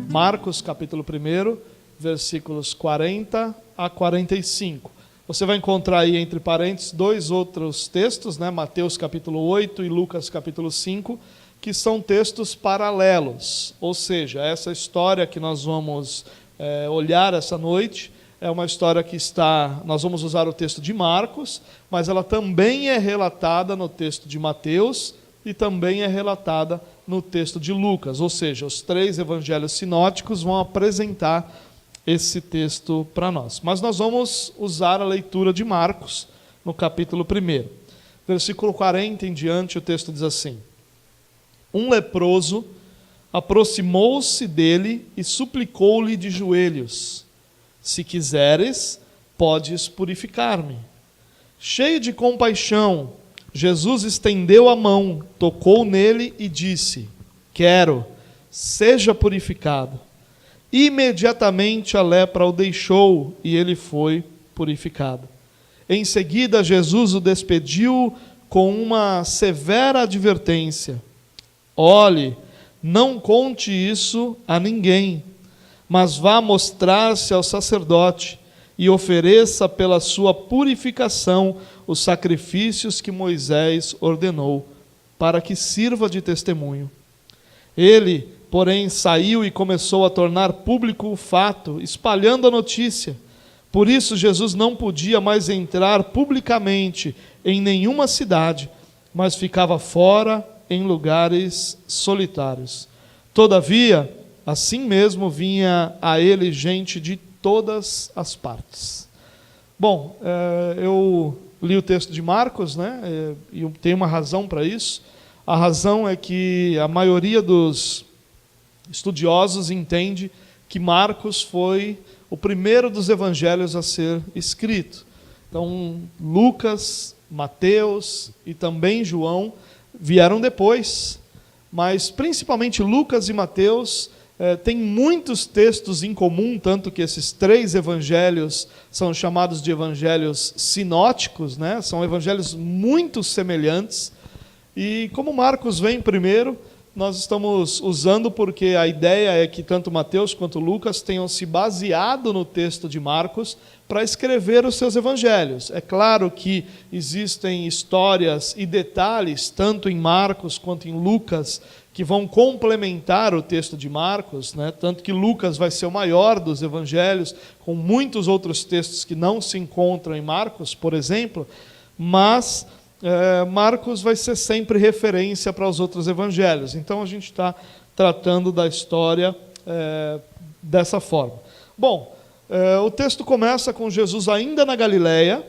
Marcos, capítulo 1, versículos 40 a 45. Você vai encontrar aí, entre parênteses, dois outros textos, né? Mateus, capítulo 8 e Lucas, capítulo 5, que são textos paralelos. Ou seja, essa história que nós vamos olhar essa noite é uma história que nós vamos usar o texto de Marcos, mas ela também é relatada no texto de Mateus e também é relatada no texto de Lucas, ou seja, os três evangelhos sinóticos vão apresentar esse texto para nós. Mas nós vamos usar a leitura de Marcos, no capítulo 1. Versículo 40 em diante, o texto diz assim: Um leproso aproximou-se dele e suplicou-lhe de joelhos: Se quiseres, podes purificar-me. Cheio de compaixão, Jesus estendeu a mão, tocou nele e disse: Quero, seja purificado. Imediatamente a lepra o deixou e ele foi purificado. Em seguida, Jesus o despediu com uma severa advertência: Olhe, não conte isso a ninguém, mas vá mostrar-se ao sacerdote e ofereça pela sua purificação os sacrifícios que Moisés ordenou, para que sirva de testemunho. Ele, porém, saiu e começou a tornar público o fato, espalhando a notícia. Por isso, Jesus não podia mais entrar publicamente em nenhuma cidade, mas ficava fora em lugares solitários. Todavia, assim mesmo vinha a ele gente de todas as partes. Bom, eu li o texto de Marcos, né? E tem uma razão para isso. A razão é que a maioria dos estudiosos entende que Marcos foi o primeiro dos evangelhos a ser escrito. Então, Lucas, Mateus e também João vieram depois, mas principalmente Lucas e Mateus têm muitos textos em comum, tanto que esses três evangelhos são chamados de evangelhos sinóticos, né? São evangelhos muito semelhantes. E como Marcos vem primeiro, nós estamos usando porque a ideia é que tanto Mateus quanto Lucas tenham se baseado no texto de Marcos para escrever os seus evangelhos. É claro que existem histórias e detalhes, tanto em Marcos quanto em Lucas, que vão complementar o texto de Marcos, né? Tanto que Lucas vai ser o maior dos evangelhos, com muitos outros textos que não se encontram em Marcos, por exemplo, mas Marcos vai ser sempre referência para os outros evangelhos. Então a gente está tratando da história dessa forma. Bom, o texto começa com Jesus ainda na Galileia.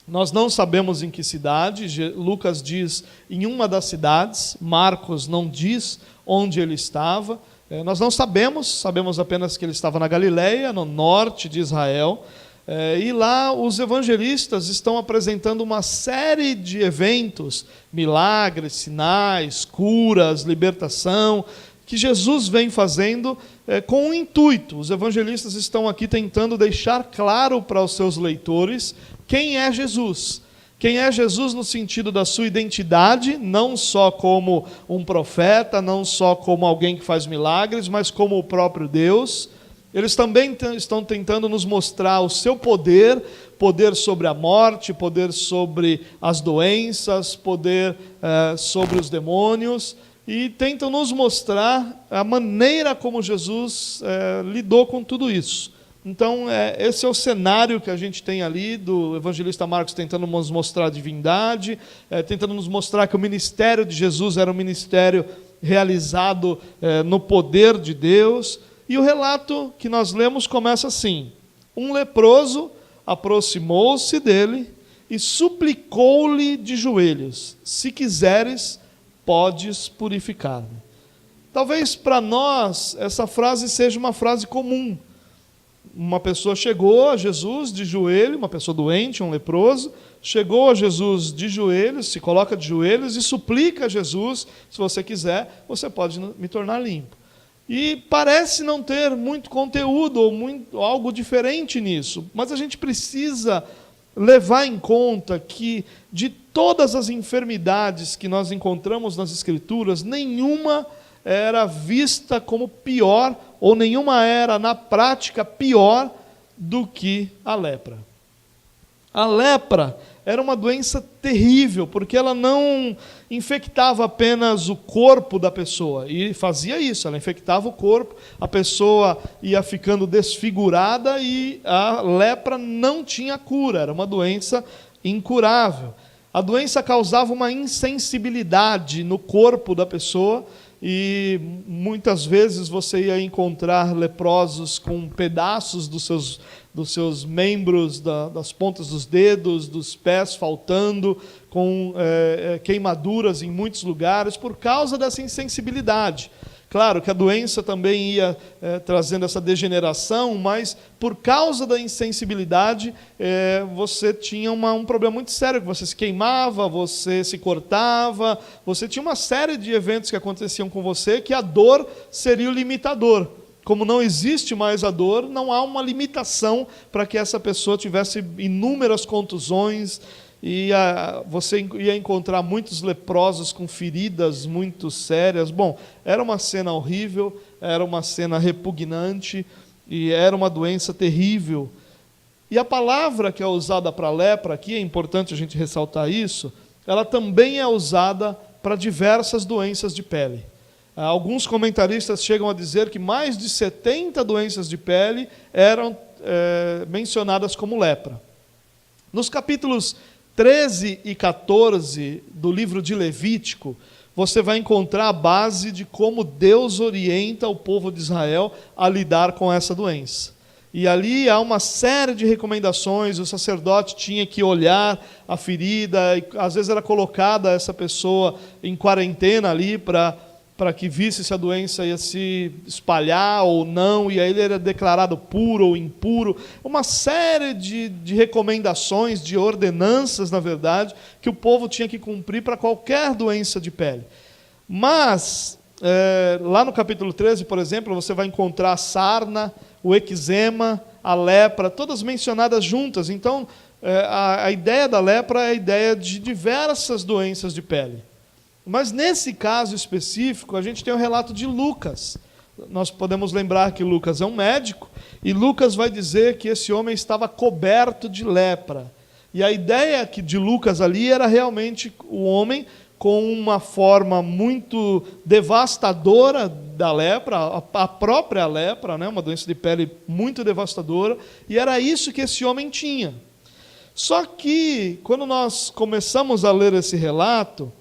Nós não sabemos em que cidade. Lucas diz em uma das cidades, Marcos não diz onde ele estava. Nós não sabemos apenas que ele estava na Galileia, no norte de Israel. E lá os evangelistas estão apresentando uma série de eventos, milagres, sinais, curas, libertação, que Jesus vem fazendo com um intuito. Os evangelistas estão aqui tentando deixar claro para os seus leitores quem é Jesus. Quem é Jesus no sentido da sua identidade, não só como um profeta, não só como alguém que faz milagres, mas como o próprio Deus. Eles também estão tentando nos mostrar o seu poder, poder sobre a morte, poder sobre as doenças, poder sobre os demônios, e tentam nos mostrar a maneira como Jesus lidou com tudo isso. Então, esse é o cenário que a gente tem ali, do evangelista Marcos tentando nos mostrar a divindade, tentando nos mostrar que o ministério de Jesus era um ministério realizado no poder de Deus. E o relato que nós lemos começa assim: um leproso aproximou-se dele e suplicou-lhe de joelhos: se quiseres, podes purificar-me. Talvez para nós essa frase seja uma frase comum. Uma pessoa chegou a Jesus de joelho, uma pessoa doente, um leproso, chegou a Jesus de joelhos, se coloca de joelhos e suplica a Jesus: se você quiser, você pode me tornar limpo. E parece não ter muito conteúdo ou algo diferente nisso, mas a gente precisa levar em conta que de todas as enfermidades que nós encontramos nas Escrituras, nenhuma era vista como pior, ou nenhuma era, na prática, pior do que a lepra. A lepra era uma doença terrível, porque ela não infectava apenas o corpo da pessoa, e fazia isso, ela infectava o corpo, a pessoa ia ficando desfigurada e a lepra não tinha cura, era uma doença incurável. A doença causava uma insensibilidade no corpo da pessoa, e muitas vezes você ia encontrar leprosos com pedaços dos seus membros, das pontas dos dedos, dos pés faltando, com queimaduras em muitos lugares, por causa dessa insensibilidade. Claro que a doença também ia trazendo essa degeneração, mas por causa da insensibilidade, você tinha um problema muito sério, que você se queimava, você se cortava, você tinha uma série de eventos que aconteciam com você, que a dor seria o limitador. Como não existe mais a dor, não há uma limitação para que essa pessoa tivesse inúmeras contusões, e você ia encontrar muitos leprosos com feridas muito sérias. Bom, era uma cena horrível, era uma cena repugnante, e era uma doença terrível. E a palavra que é usada para lepra aqui, é importante a gente ressaltar isso, ela também é usada para diversas doenças de pele. Alguns comentaristas chegam a dizer que mais de 70 doenças de pele eram mencionadas como lepra. Nos capítulos 13 e 14 do livro de Levítico, você vai encontrar a base de como Deus orienta o povo de Israel a lidar com essa doença. E ali há uma série de recomendações, o sacerdote tinha que olhar a ferida, e às vezes era colocada essa pessoa em quarentena ali para que visse se a doença ia se espalhar ou não, e aí ele era declarado puro ou impuro. Uma série de recomendações, de ordenanças, na verdade, que o povo tinha que cumprir para qualquer doença de pele. Mas, lá no capítulo 13, por exemplo, você vai encontrar a sarna, o eczema, a lepra, todas mencionadas juntas. Então, a ideia da lepra é a ideia de diversas doenças de pele. Mas nesse caso específico, a gente tem o relato de Lucas. Nós podemos lembrar que Lucas é um médico, e Lucas vai dizer que esse homem estava coberto de lepra. E a ideia de Lucas ali era realmente o homem com uma forma muito devastadora da lepra, a própria lepra, né, uma doença de pele muito devastadora, e era isso que esse homem tinha. Só que, quando nós começamos a ler esse relato,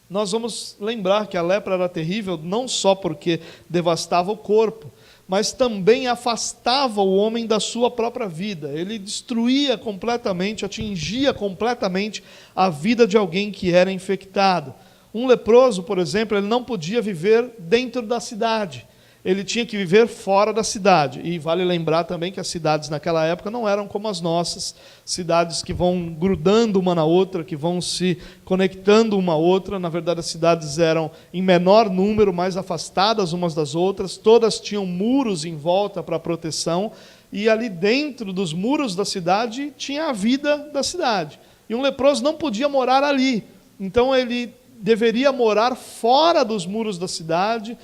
nós vamos lembrar que a lepra era terrível não só porque devastava o corpo, mas também afastava o homem da sua própria vida. Ele destruía completamente, atingia completamente a vida de alguém que era infectado. Um leproso, por exemplo, ele não podia viver dentro da cidade. Ele tinha que viver fora da cidade. E vale lembrar também que as cidades naquela época não eram como as nossas, cidades que vão grudando uma na outra, que vão se conectando uma à outra. Na verdade, as cidades eram em menor número, mais afastadas umas das outras, todas tinham muros em volta para proteção, e ali dentro dos muros da cidade tinha a vida da cidade. E um leproso não podia morar ali, então ele deveria morar fora dos muros da cidade,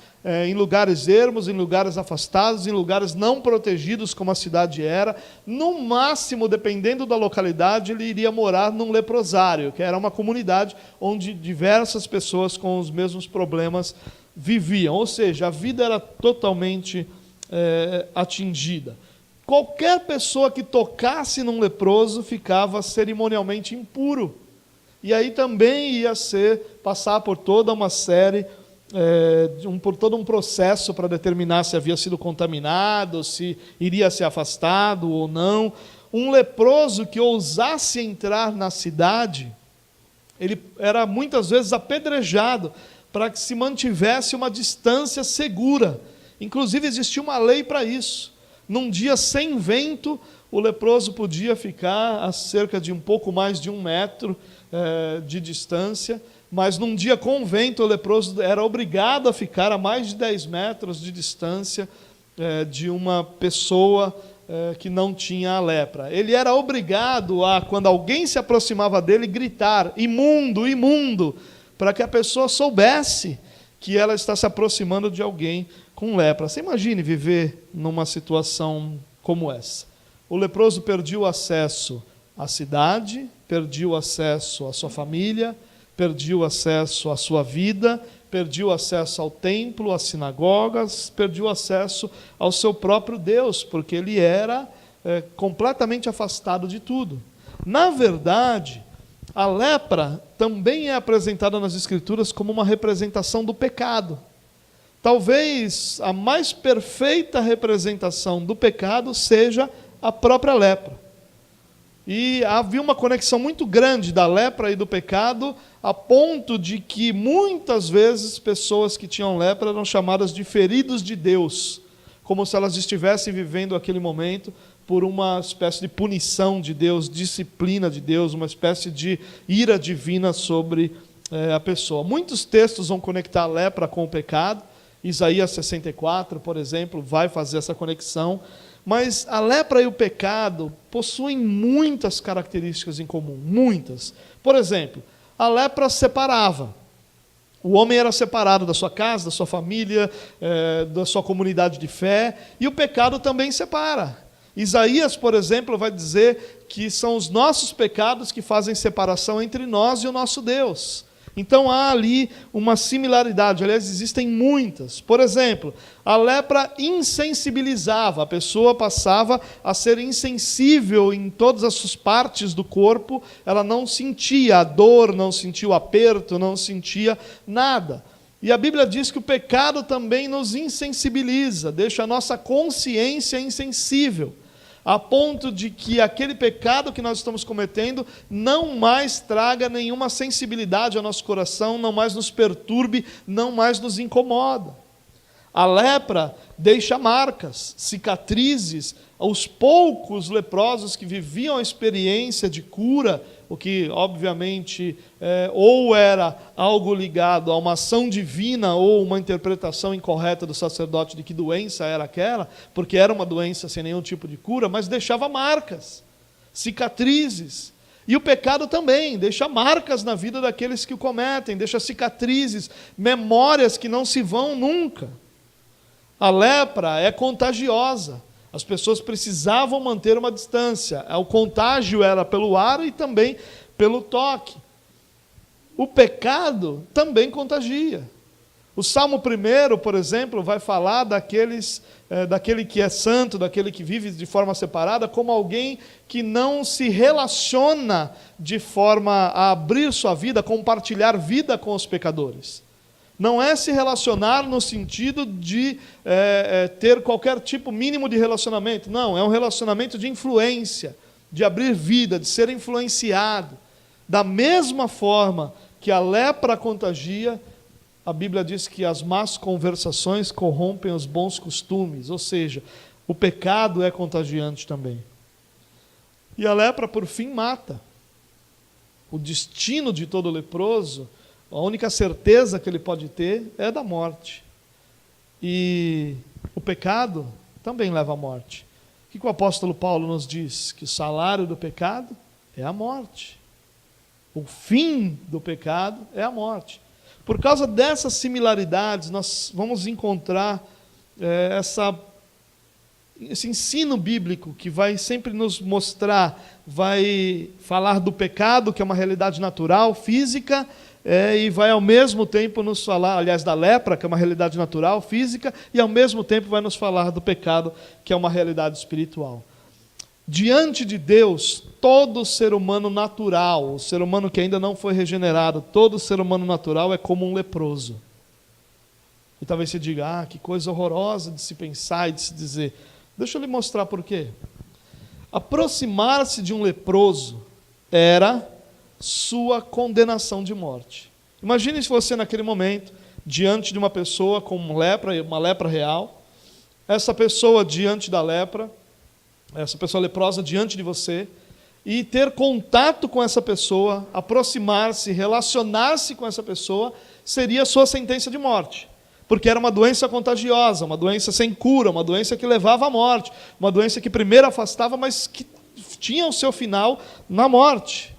em lugares ermos, em lugares afastados, em lugares não protegidos como a cidade era. No máximo, dependendo da localidade, ele iria morar num leprosário, que era uma comunidade onde diversas pessoas com os mesmos problemas viviam. Ou seja, a vida era totalmente atingida. Qualquer pessoa que tocasse num leproso ficava cerimonialmente impuro. E aí também ia passar por toda uma série, por todo um processo para determinar se havia sido contaminado, se iria ser afastado ou não. Um leproso que ousasse entrar na cidade, ele era muitas vezes apedrejado para que se mantivesse uma distância segura. Inclusive existia uma lei para isso. Num dia sem vento, o leproso podia ficar a cerca de um pouco mais de 1 metro de distância, mas num dia com o vento, o leproso era obrigado a ficar a mais de 10 metros de distância de uma pessoa que não tinha a lepra. Ele era obrigado a, quando alguém se aproximava dele, gritar: imundo, imundo, para que a pessoa soubesse que ela está se aproximando de alguém com lepra. Você imagine viver numa situação como essa. O leproso perdia o acesso à cidade, perdia o acesso à sua família, perdia o acesso à sua vida, perdia o acesso ao templo, às sinagogas, perdia o acesso ao seu próprio Deus, porque ele era completamente afastado de tudo. Na verdade, a lepra também é apresentada nas Escrituras como uma representação do pecado. Talvez a mais perfeita representação do pecado seja a própria lepra. E havia uma conexão muito grande da lepra e do pecado, a ponto de que muitas vezes pessoas que tinham lepra eram chamadas de feridos de Deus, como se elas estivessem vivendo aquele momento por uma espécie de punição de Deus, disciplina de Deus, uma espécie de ira divina sobre a pessoa. Muitos textos vão conectar a lepra com o pecado. Isaías 64, por exemplo, vai fazer essa conexão. Mas a lepra e o pecado possuem muitas características em comum, muitas. Por exemplo, a lepra separava. O homem era separado da sua casa, da sua família, da sua comunidade de fé, e o pecado também separa. Isaías, por exemplo, vai dizer que são os nossos pecados que fazem separação entre nós e o nosso Deus. Então há ali uma similaridade, aliás, existem muitas. Por exemplo, a lepra insensibilizava, a pessoa passava a ser insensível em todas as suas partes do corpo, ela não sentia a dor, não sentia o aperto, não sentia nada. E a Bíblia diz que o pecado também nos insensibiliza, deixa a nossa consciência insensível, a ponto de que aquele pecado que nós estamos cometendo não mais traga nenhuma sensibilidade ao nosso coração, não mais nos perturbe, não mais nos incomoda. A lepra deixa marcas, cicatrizes. Os poucos leprosos que viviam a experiência de cura, o que obviamente ou era algo ligado a uma ação divina ou uma interpretação incorreta do sacerdote de que doença era aquela, porque era uma doença sem nenhum tipo de cura, mas deixava marcas, cicatrizes. E o pecado também deixa marcas na vida daqueles que o cometem, deixa cicatrizes, memórias que não se vão nunca. A lepra é contagiosa. As pessoas precisavam manter uma distância. O contágio era pelo ar e também pelo toque. O pecado também contagia. O Salmo 1, por exemplo, vai falar daquele que é santo, daquele que vive de forma separada, como alguém que não se relaciona de forma a abrir sua vida, a compartilhar vida com os pecadores. Não é se relacionar no sentido de ter qualquer tipo mínimo de relacionamento. Não, é um relacionamento de influência, de abrir vida, de ser influenciado. Da mesma forma que a lepra contagia, a Bíblia diz que as más conversações corrompem os bons costumes. Ou seja, o pecado é contagiante também. E a lepra, por fim, mata. O destino de todo leproso, a única certeza que ele pode ter é da morte. E o pecado também leva à morte. O que o apóstolo Paulo nos diz? Que o salário do pecado é a morte. O fim do pecado é a morte. Por causa dessas similaridades, nós vamos encontrar esse ensino bíblico que vai sempre nos mostrar, vai falar do pecado, que é uma realidade natural, física, e vai ao mesmo tempo nos falar, aliás, da lepra, que é uma realidade natural, física, e ao mesmo tempo vai nos falar do pecado, que é uma realidade espiritual. Diante de Deus, todo ser humano natural, o ser humano que ainda não foi regenerado, todo ser humano natural é como um leproso. E talvez você diga, que coisa horrorosa de se pensar e de se dizer. Deixa eu lhe mostrar por quê. Aproximar-se de um leproso era sua condenação de morte. Imagine se você naquele momento, diante de uma pessoa com uma lepra real, essa pessoa diante da lepra, essa pessoa leprosa diante de você, e ter contato com essa pessoa, aproximar-se, relacionar-se com essa pessoa, seria a sua sentença de morte. Porque era uma doença contagiosa, uma doença sem cura, uma doença que levava à morte, uma doença que primeiro afastava, mas que tinha o seu final na morte.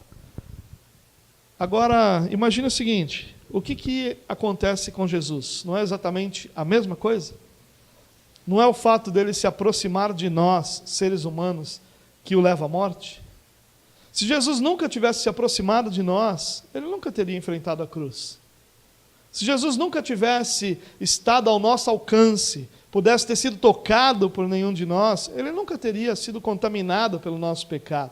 Agora, imagine o seguinte, o que acontece com Jesus? Não é exatamente a mesma coisa? Não é o fato dele se aproximar de nós, seres humanos, que o leva à morte? Se Jesus nunca tivesse se aproximado de nós, ele nunca teria enfrentado a cruz. Se Jesus nunca tivesse estado ao nosso alcance, pudesse ter sido tocado por nenhum de nós, ele nunca teria sido contaminado pelo nosso pecado.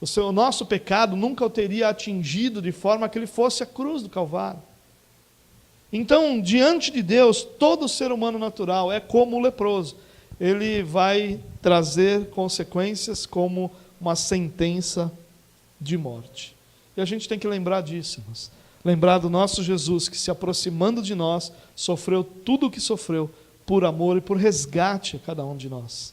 O nosso pecado nunca o teria atingido de forma que ele fosse a cruz do Calvário. Então, diante de Deus, todo ser humano natural é como o leproso. Ele vai trazer consequências como uma sentença de morte. E a gente tem que lembrar disso, irmãos. Lembrar do nosso Jesus, que se aproximando de nós, sofreu tudo o que sofreu, por amor e por resgate a cada um de nós.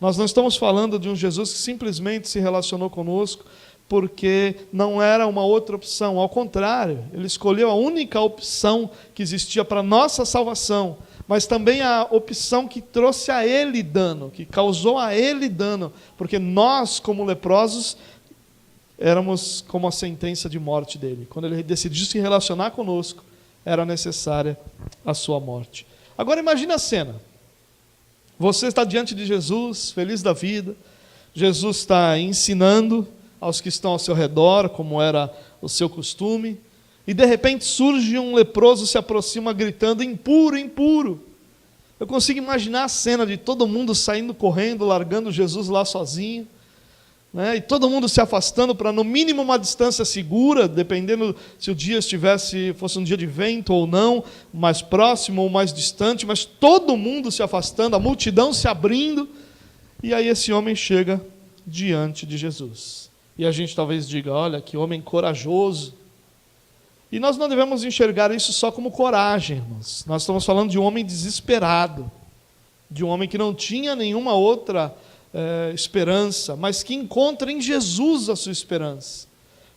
Nós não estamos falando de um Jesus que simplesmente se relacionou conosco, porque não era uma outra opção. Ao contrário, ele escolheu a única opção que existia para a nossa salvação, mas também a opção que trouxe a ele dano, que causou a ele dano, porque nós, como leprosos, éramos como a sentença de morte dele. Quando ele decidiu se relacionar conosco, era necessária a sua morte. Agora imagine a cena. Você está diante de Jesus, feliz da vida. Jesus está ensinando aos que estão ao seu redor, como era o seu costume. E de repente surge um leproso, se aproxima gritando, impuro, impuro. Eu consigo imaginar a cena de todo mundo saindo correndo, largando Jesus lá sozinho. E todo mundo se afastando para no mínimo uma distância segura, dependendo se o dia fosse um dia de vento ou não, mais próximo ou mais distante, mas todo mundo se afastando, a multidão se abrindo, e aí esse homem chega diante de Jesus. E a gente talvez diga, olha, que homem corajoso. E nós não devemos enxergar isso só como coragem, irmãos. Nós estamos falando de um homem desesperado, de um homem que não tinha nenhuma outra esperança, mas que encontra em Jesus a sua esperança.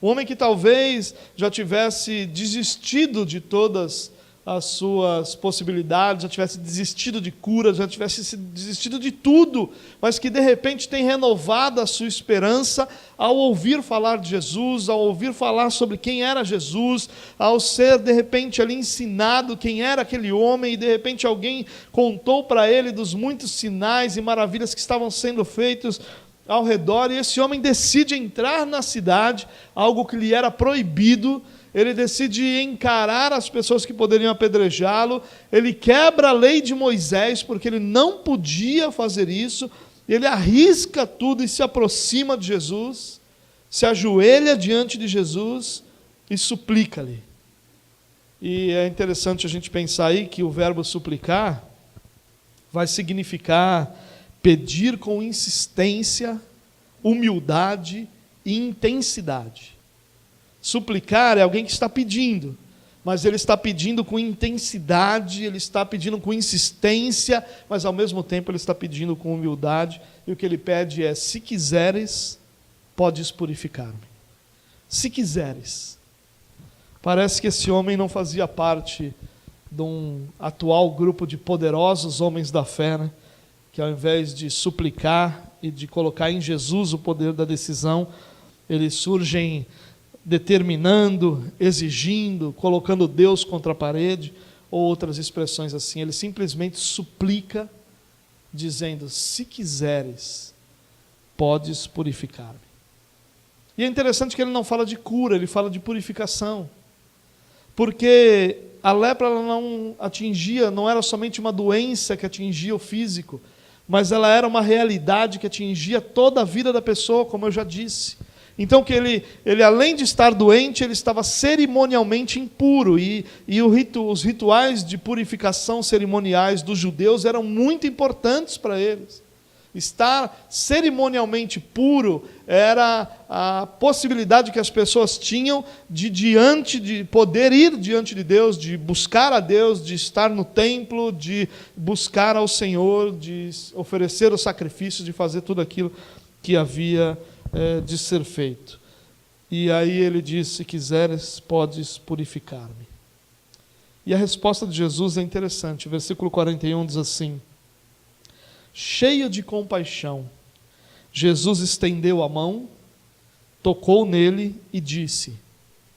Um homem que talvez já tivesse desistido de todas as suas possibilidades, já tivesse desistido de cura, já tivesse desistido de tudo, mas que de repente tem renovado a sua esperança ao ouvir falar de Jesus, ao ouvir falar sobre quem era Jesus, ao ser de repente ali ensinado quem era aquele homem, e de repente alguém contou para ele dos muitos sinais e maravilhas que estavam sendo feitos ao redor, e esse homem decide entrar na cidade, algo que lhe era proibido. Ele decide encarar as pessoas que poderiam apedrejá-lo, ele quebra a lei de Moisés, porque ele não podia fazer isso, ele arrisca tudo e se aproxima de Jesus, se ajoelha diante de Jesus e suplica-lhe. E é interessante a gente pensar aí que o verbo suplicar vai significar pedir com insistência, humildade e intensidade. Suplicar é alguém que está pedindo, mas ele está pedindo com intensidade, ele está pedindo com insistência, mas ao mesmo tempo ele está pedindo com humildade, e o que ele pede é, se quiseres, podes purificar-me. Se quiseres. Parece que esse homem não fazia parte de um atual grupo de poderosos homens da fé, que ao invés de suplicar e de colocar em Jesus o poder da decisão, eles surgem determinando, exigindo, colocando Deus contra a parede, ou outras expressões assim. Ele simplesmente suplica, dizendo, se quiseres, podes purificar-me. E é interessante que ele não fala de cura, ele fala de purificação, porque a lepra ela não atingia, não era somente uma doença que atingia o físico, mas ela era uma realidade que atingia toda a vida da pessoa, como eu já disse. Então, que ele além de estar doente, ele estava cerimonialmente impuro, e os rituais de purificação cerimoniais dos judeus eram muito importantes para eles. Estar cerimonialmente puro era a possibilidade que as pessoas tinham de poder ir diante de Deus, de buscar a Deus, de estar no templo, de buscar ao Senhor, de oferecer o sacrifício, de fazer tudo aquilo que havia de ser feito. E aí ele disse: se quiseres, podes purificar-me. E a resposta de Jesus é interessante. O versículo 41 diz assim: cheio de compaixão, Jesus estendeu a mão, tocou nele e disse: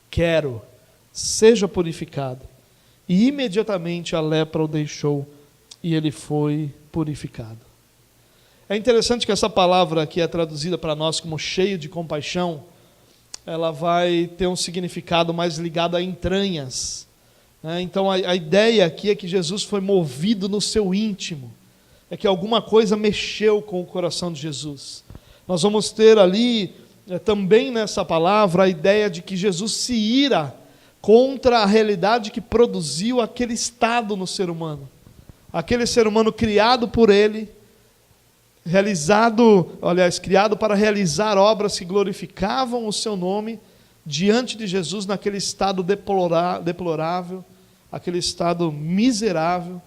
quero, seja purificado. E imediatamente a lepra o deixou e ele foi purificado. É interessante que essa palavra que é traduzida para nós como cheio de compaixão, ela vai ter um significado mais ligado a entranhas. Então a ideia aqui é que Jesus foi movido no seu íntimo, é que alguma coisa mexeu com o coração de Jesus. Nós vamos ter ali também nessa palavra a ideia de que Jesus se ira contra a realidade que produziu aquele estado no ser humano. Aquele ser humano criado por ele, criado para realizar obras que glorificavam o seu nome, diante de Jesus naquele estado deplorável, aquele estado miserável.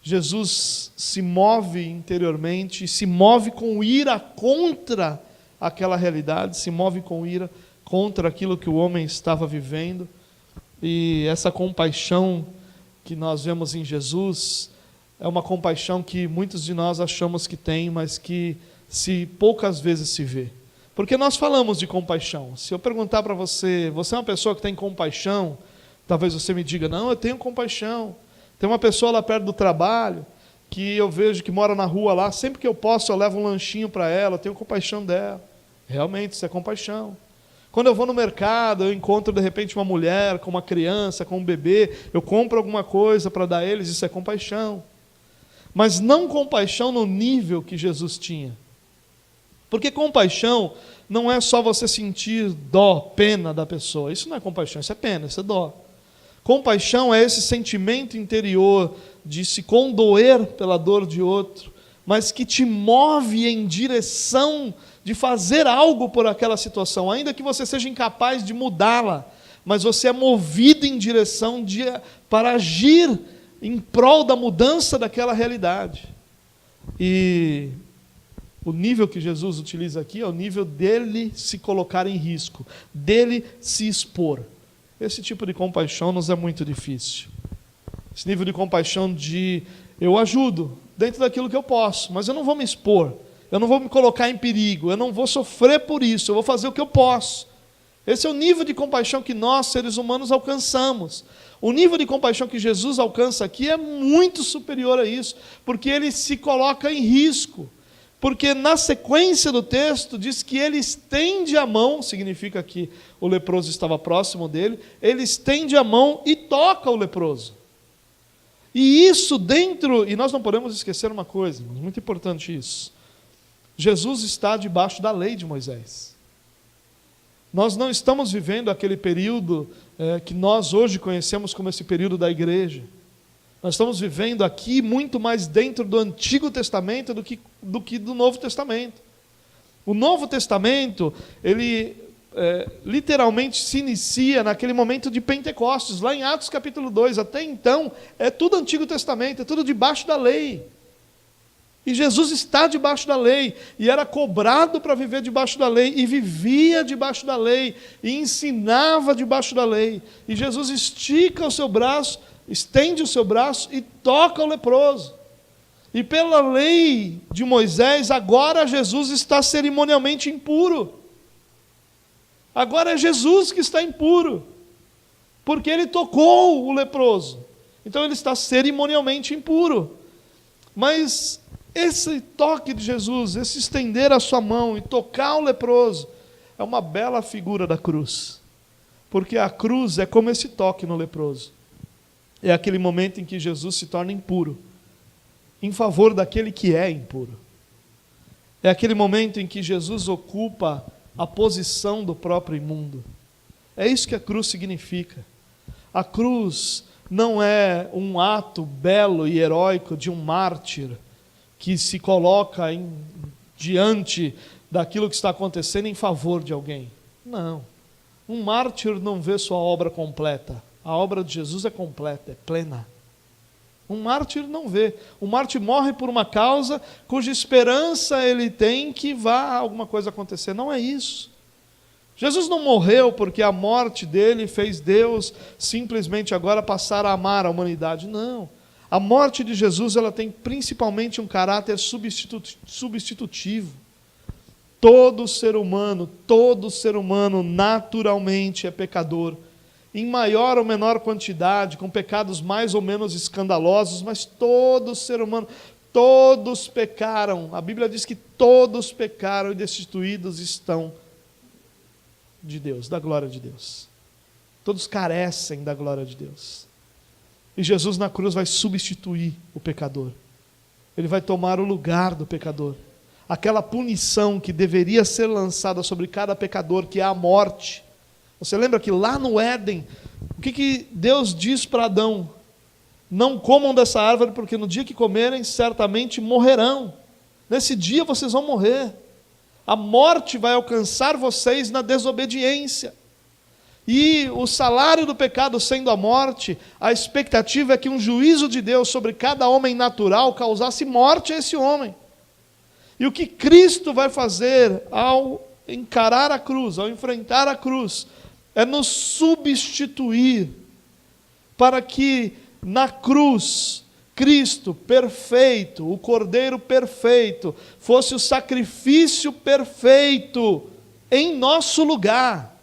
Jesus se move interiormente, se move com ira contra aquela realidade, se move com ira contra aquilo que o homem estava vivendo. E essa compaixão que nós vemos em Jesus é uma compaixão que muitos de nós achamos que tem, mas que poucas vezes se vê. Porque nós falamos de compaixão. Se eu perguntar para você, você é uma pessoa que tem compaixão? Talvez você me diga: não, eu tenho compaixão. Tem uma pessoa lá perto do trabalho, que eu vejo que mora na rua lá, sempre que eu posso eu levo um lanchinho para ela, eu tenho compaixão dela. Realmente, isso é compaixão. Quando eu vou no mercado, eu encontro de repente uma mulher com uma criança, com um bebê, eu compro alguma coisa para dar a eles, isso é compaixão. Mas não compaixão no nível que Jesus tinha. Porque compaixão não é só você sentir dó, pena da pessoa. Isso não é compaixão, isso é pena, isso é dó. Compaixão é esse sentimento interior de se condoer pela dor de outro, mas que te move em direção de fazer algo por aquela situação, ainda que você seja incapaz de mudá-la, mas você é movido em direção para agir em prol da mudança daquela realidade. E o nível que Jesus utiliza aqui é o nível dele se colocar em risco, dele se expor. Esse tipo de compaixão nos é muito difícil. Esse nível de compaixão de eu ajudo dentro daquilo que eu posso, mas eu não vou me expor, eu não vou me colocar em perigo, eu não vou sofrer por isso, eu vou fazer o que eu posso. Esse é o nível de compaixão que nós, seres humanos, alcançamos. O nível de compaixão que Jesus alcança aqui é muito superior a isso, porque ele se coloca em risco. Porque na sequência do texto diz que ele estende a mão, significa que o leproso estava próximo dele, ele estende a mão e toca o leproso. E isso e nós não podemos esquecer uma coisa, muito importante isso. Jesus está debaixo da lei de Moisés. Nós não estamos vivendo aquele período que nós hoje conhecemos como esse período da igreja. Nós estamos vivendo aqui muito mais dentro do Antigo Testamento do que do Novo Testamento. O Novo Testamento, ele literalmente se inicia naquele momento de Pentecostes, lá em Atos capítulo 2. Até então, é tudo Antigo Testamento, é tudo debaixo da lei. E Jesus está debaixo da lei, e era cobrado para viver debaixo da lei, e vivia debaixo da lei, e ensinava debaixo da lei. E Jesus estica o seu braço, estende o seu braço e toca o leproso. E pela lei de Moisés, agora Jesus está cerimonialmente impuro. Agora é Jesus que está impuro, porque ele tocou o leproso. Então ele está cerimonialmente impuro. Mas esse toque de Jesus, esse estender a sua mão e tocar o leproso, é uma bela figura da cruz. Porque a cruz é como esse toque no leproso. É aquele momento em que Jesus se torna impuro, em favor daquele que é impuro. É aquele momento em que Jesus ocupa a posição do próprio imundo. É isso que a cruz significa. A cruz não é um ato belo e heróico de um mártir que se coloca diante daquilo que está acontecendo em favor de alguém. Não. Um mártir não vê sua obra completa. A obra de Jesus é completa, é plena. Um mártir não vê. Um mártir morre por uma causa cuja esperança ele tem que vá alguma coisa acontecer. Não é isso. Jesus não morreu porque a morte dele fez Deus simplesmente agora passar a amar a humanidade. Não. A morte de Jesus ela tem principalmente um caráter substitutivo. Todo ser humano naturalmente é pecador. Em maior ou menor quantidade, com pecados mais ou menos escandalosos, mas todo ser humano, todos pecaram. A Bíblia diz que todos pecaram e destituídos estão de Deus, da glória de Deus. Todos carecem da glória de Deus. E Jesus na cruz vai substituir o pecador. Ele vai tomar o lugar do pecador. Aquela punição que deveria ser lançada sobre cada pecador, que é a morte. Você lembra que lá no Éden, o que Deus diz para Adão? Não comam dessa árvore, porque no dia que comerem, certamente morrerão. Nesse dia vocês vão morrer. A morte vai alcançar vocês na desobediência. E o salário do pecado sendo a morte, a expectativa é que um juízo de Deus sobre cada homem natural causasse morte a esse homem. E o que Cristo vai fazer ao encarar a cruz, ao enfrentar a cruz, é nos substituir, para que na cruz, Cristo perfeito, o Cordeiro perfeito, fosse o sacrifício perfeito em nosso lugar.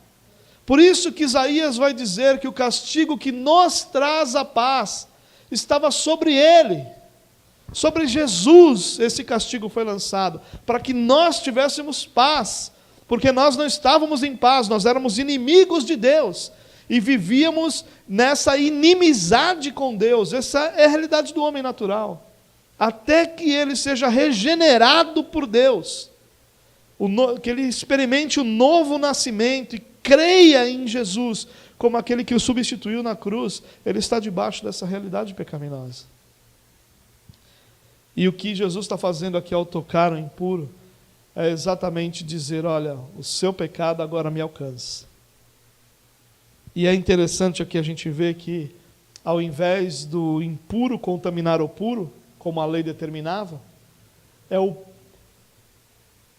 Por isso que Isaías vai dizer que o castigo que nos traz a paz estava sobre ele. Sobre Jesus esse castigo foi lançado, para que nós tivéssemos paz. Porque nós não estávamos em paz, nós éramos inimigos de Deus e vivíamos nessa inimizade com Deus. Essa é a realidade do homem natural. Até que ele seja regenerado por Deus, que ele experimente o novo nascimento e creia em Jesus como aquele que o substituiu na cruz, ele está debaixo dessa realidade pecaminosa. E o que Jesus está fazendo aqui ao tocar o impuro, é exatamente dizer, olha, o seu pecado agora me alcança. E é interessante aqui a gente ver que, ao invés do impuro contaminar o puro, como a lei determinava, é o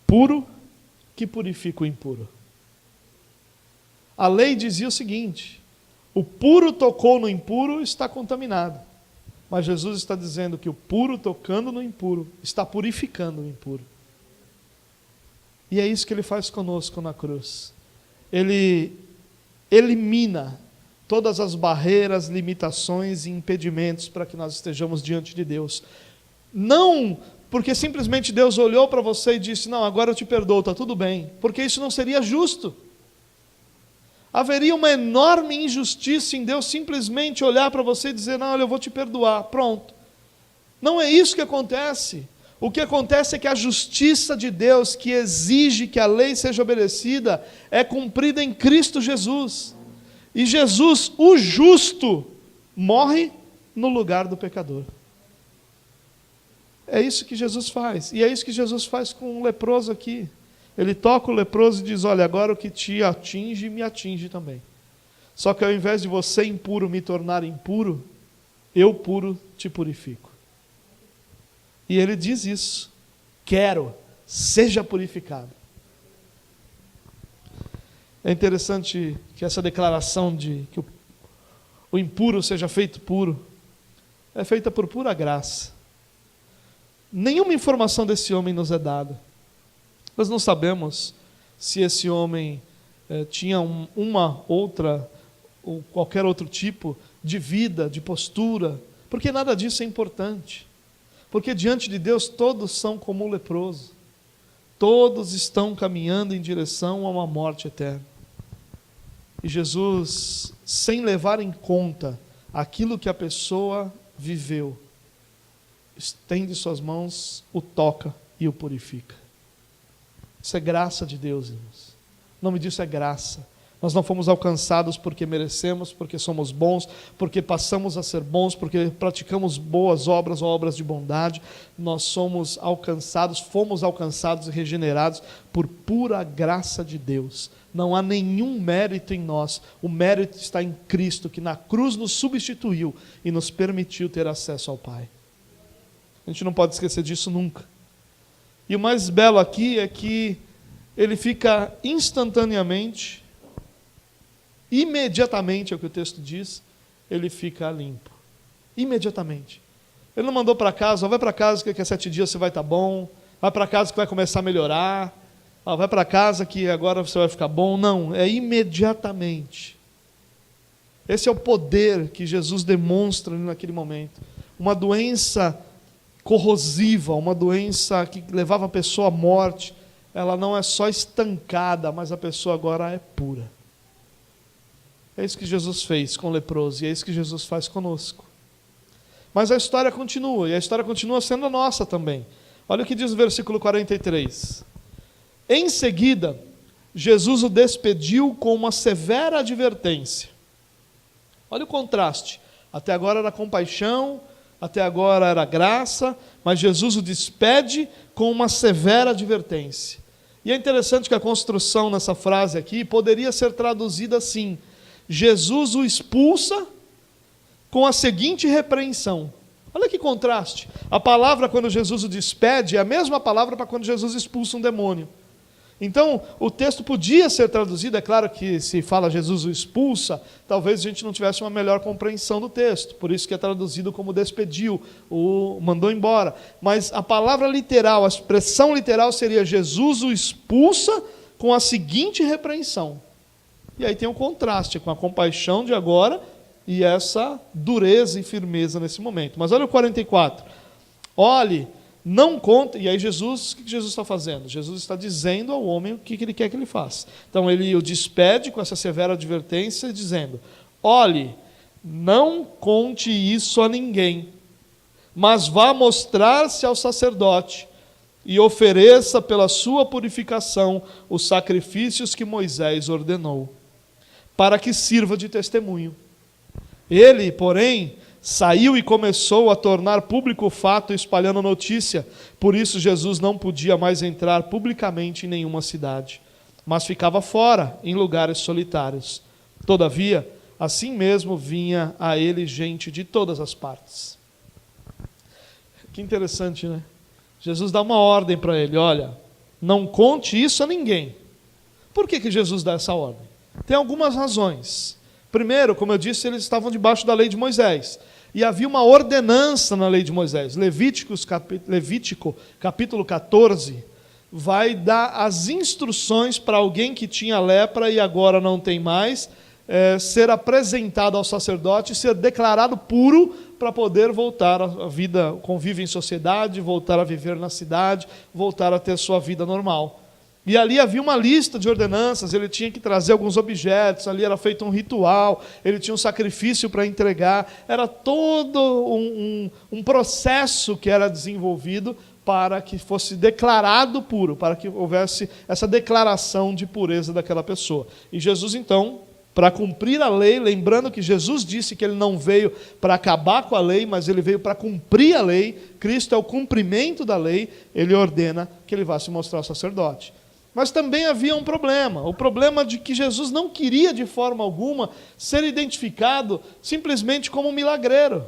puro que purifica o impuro. A lei dizia o seguinte, o puro tocou no impuro, está contaminado. Mas Jesus está dizendo que o puro tocando no impuro, está purificando o impuro. E é isso que ele faz conosco na cruz. Ele elimina todas as barreiras, limitações e impedimentos para que nós estejamos diante de Deus. Não porque simplesmente Deus olhou para você e disse, não, agora eu te perdoo, está tudo bem. Porque isso não seria justo. Haveria uma enorme injustiça em Deus simplesmente olhar para você e dizer, não, olha, eu vou te perdoar, pronto. Não é isso que acontece. O que acontece é que a justiça de Deus, que exige que a lei seja obedecida, é cumprida em Cristo Jesus. E Jesus, o justo, morre no lugar do pecador. É isso que Jesus faz. E é isso que Jesus faz com o leproso aqui. Ele toca o leproso e diz, olha, agora o que te atinge, me atinge também. Só que ao invés de você impuro me tornar impuro, eu puro te purifico. E ele diz isso, quero, seja purificado. É interessante que essa declaração de que o impuro seja feito puro, é feita por pura graça. Nenhuma informação desse homem nos é dada. Nós não sabemos se esse homem tinha uma outra, ou qualquer outro tipo de vida, de postura, porque nada disso é importante. Porque diante de Deus todos são como um leproso. Todos estão caminhando em direção a uma morte eterna. E Jesus, sem levar em conta aquilo que a pessoa viveu, estende suas mãos, o toca e o purifica. Isso é graça de Deus, irmãos. O nome disso é graça. Nós não fomos alcançados porque merecemos, porque somos bons, porque passamos a ser bons, porque praticamos boas obras ou obras de bondade. Nós fomos alcançados e regenerados por pura graça de Deus. Não há nenhum mérito em nós. O mérito está em Cristo, que na cruz nos substituiu e nos permitiu ter acesso ao Pai. A gente não pode esquecer disso nunca. E o mais belo aqui é que ele fica instantaneamente, imediatamente, é o que o texto diz, ele fica limpo. Imediatamente. Ele não mandou para casa, vai para casa que daqui a 7 dias você vai estar bom, vai para casa que vai começar a melhorar, vai para casa que agora você vai ficar bom. Não, é imediatamente. Esse é o poder que Jesus demonstra naquele momento. Uma doença corrosiva, uma doença que levava a pessoa à morte, ela não é só estancada, mas a pessoa agora é pura. É isso que Jesus fez com o leproso, e é isso que Jesus faz conosco. Mas a história continua, e a história continua sendo a nossa também. Olha o que diz o versículo 43. Em seguida, Jesus o despediu com uma severa advertência. Olha o contraste. Até agora era compaixão, até agora era graça, mas Jesus o despede com uma severa advertência. E é interessante que a construção nessa frase aqui poderia ser traduzida assim: Jesus o expulsa com a seguinte repreensão. Olha que contraste. A palavra quando Jesus o despede é a mesma palavra para quando Jesus expulsa um demônio. Então, o texto podia ser traduzido, é claro que se fala Jesus o expulsa, talvez a gente não tivesse uma melhor compreensão do texto, por isso que é traduzido como despediu, o mandou embora. Mas a palavra literal, a expressão literal seria Jesus o expulsa com a seguinte repreensão. E aí tem um contraste com a compaixão de agora e essa dureza e firmeza nesse momento. Mas olha o 44. Olhe, não conte. E aí Jesus, o que Jesus está fazendo? Jesus está dizendo ao homem o que ele quer que ele faça. Então ele o despede com essa severa advertência, dizendo: olhe, não conte isso a ninguém, mas vá mostrar-se ao sacerdote e ofereça pela sua purificação os sacrifícios que Moisés ordenou, para que sirva de testemunho. Ele, porém, saiu e começou a tornar público o fato, espalhando a notícia. Por isso Jesus não podia mais entrar publicamente em nenhuma cidade, mas ficava fora, em lugares solitários. Todavia, assim mesmo vinha a ele gente de todas as partes. Que interessante, né? Jesus dá uma ordem para ele: olha, não conte isso a ninguém. Por que Jesus dá essa ordem? Tem algumas razões. Primeiro, como eu disse, eles estavam debaixo da lei de Moisés. E havia uma ordenança na lei de Moisés. Levítico, capítulo 14, vai dar as instruções para alguém que tinha lepra e agora não tem mais, ser apresentado ao sacerdote, ser declarado puro para poder voltar à vida, convívio em sociedade, voltar a viver na cidade, voltar a ter sua vida normal. E ali havia uma lista de ordenanças, ele tinha que trazer alguns objetos, ali era feito um ritual, ele tinha um sacrifício para entregar, era todo um processo que era desenvolvido para que fosse declarado puro, para que houvesse essa declaração de pureza daquela pessoa. E Jesus, então, para cumprir a lei, lembrando que Jesus disse que ele não veio para acabar com a lei, mas ele veio para cumprir a lei, Cristo é o cumprimento da lei, ele ordena que ele vá se mostrar ao sacerdote. Mas também havia um problema, o problema de que Jesus não queria de forma alguma ser identificado simplesmente como um milagreiro.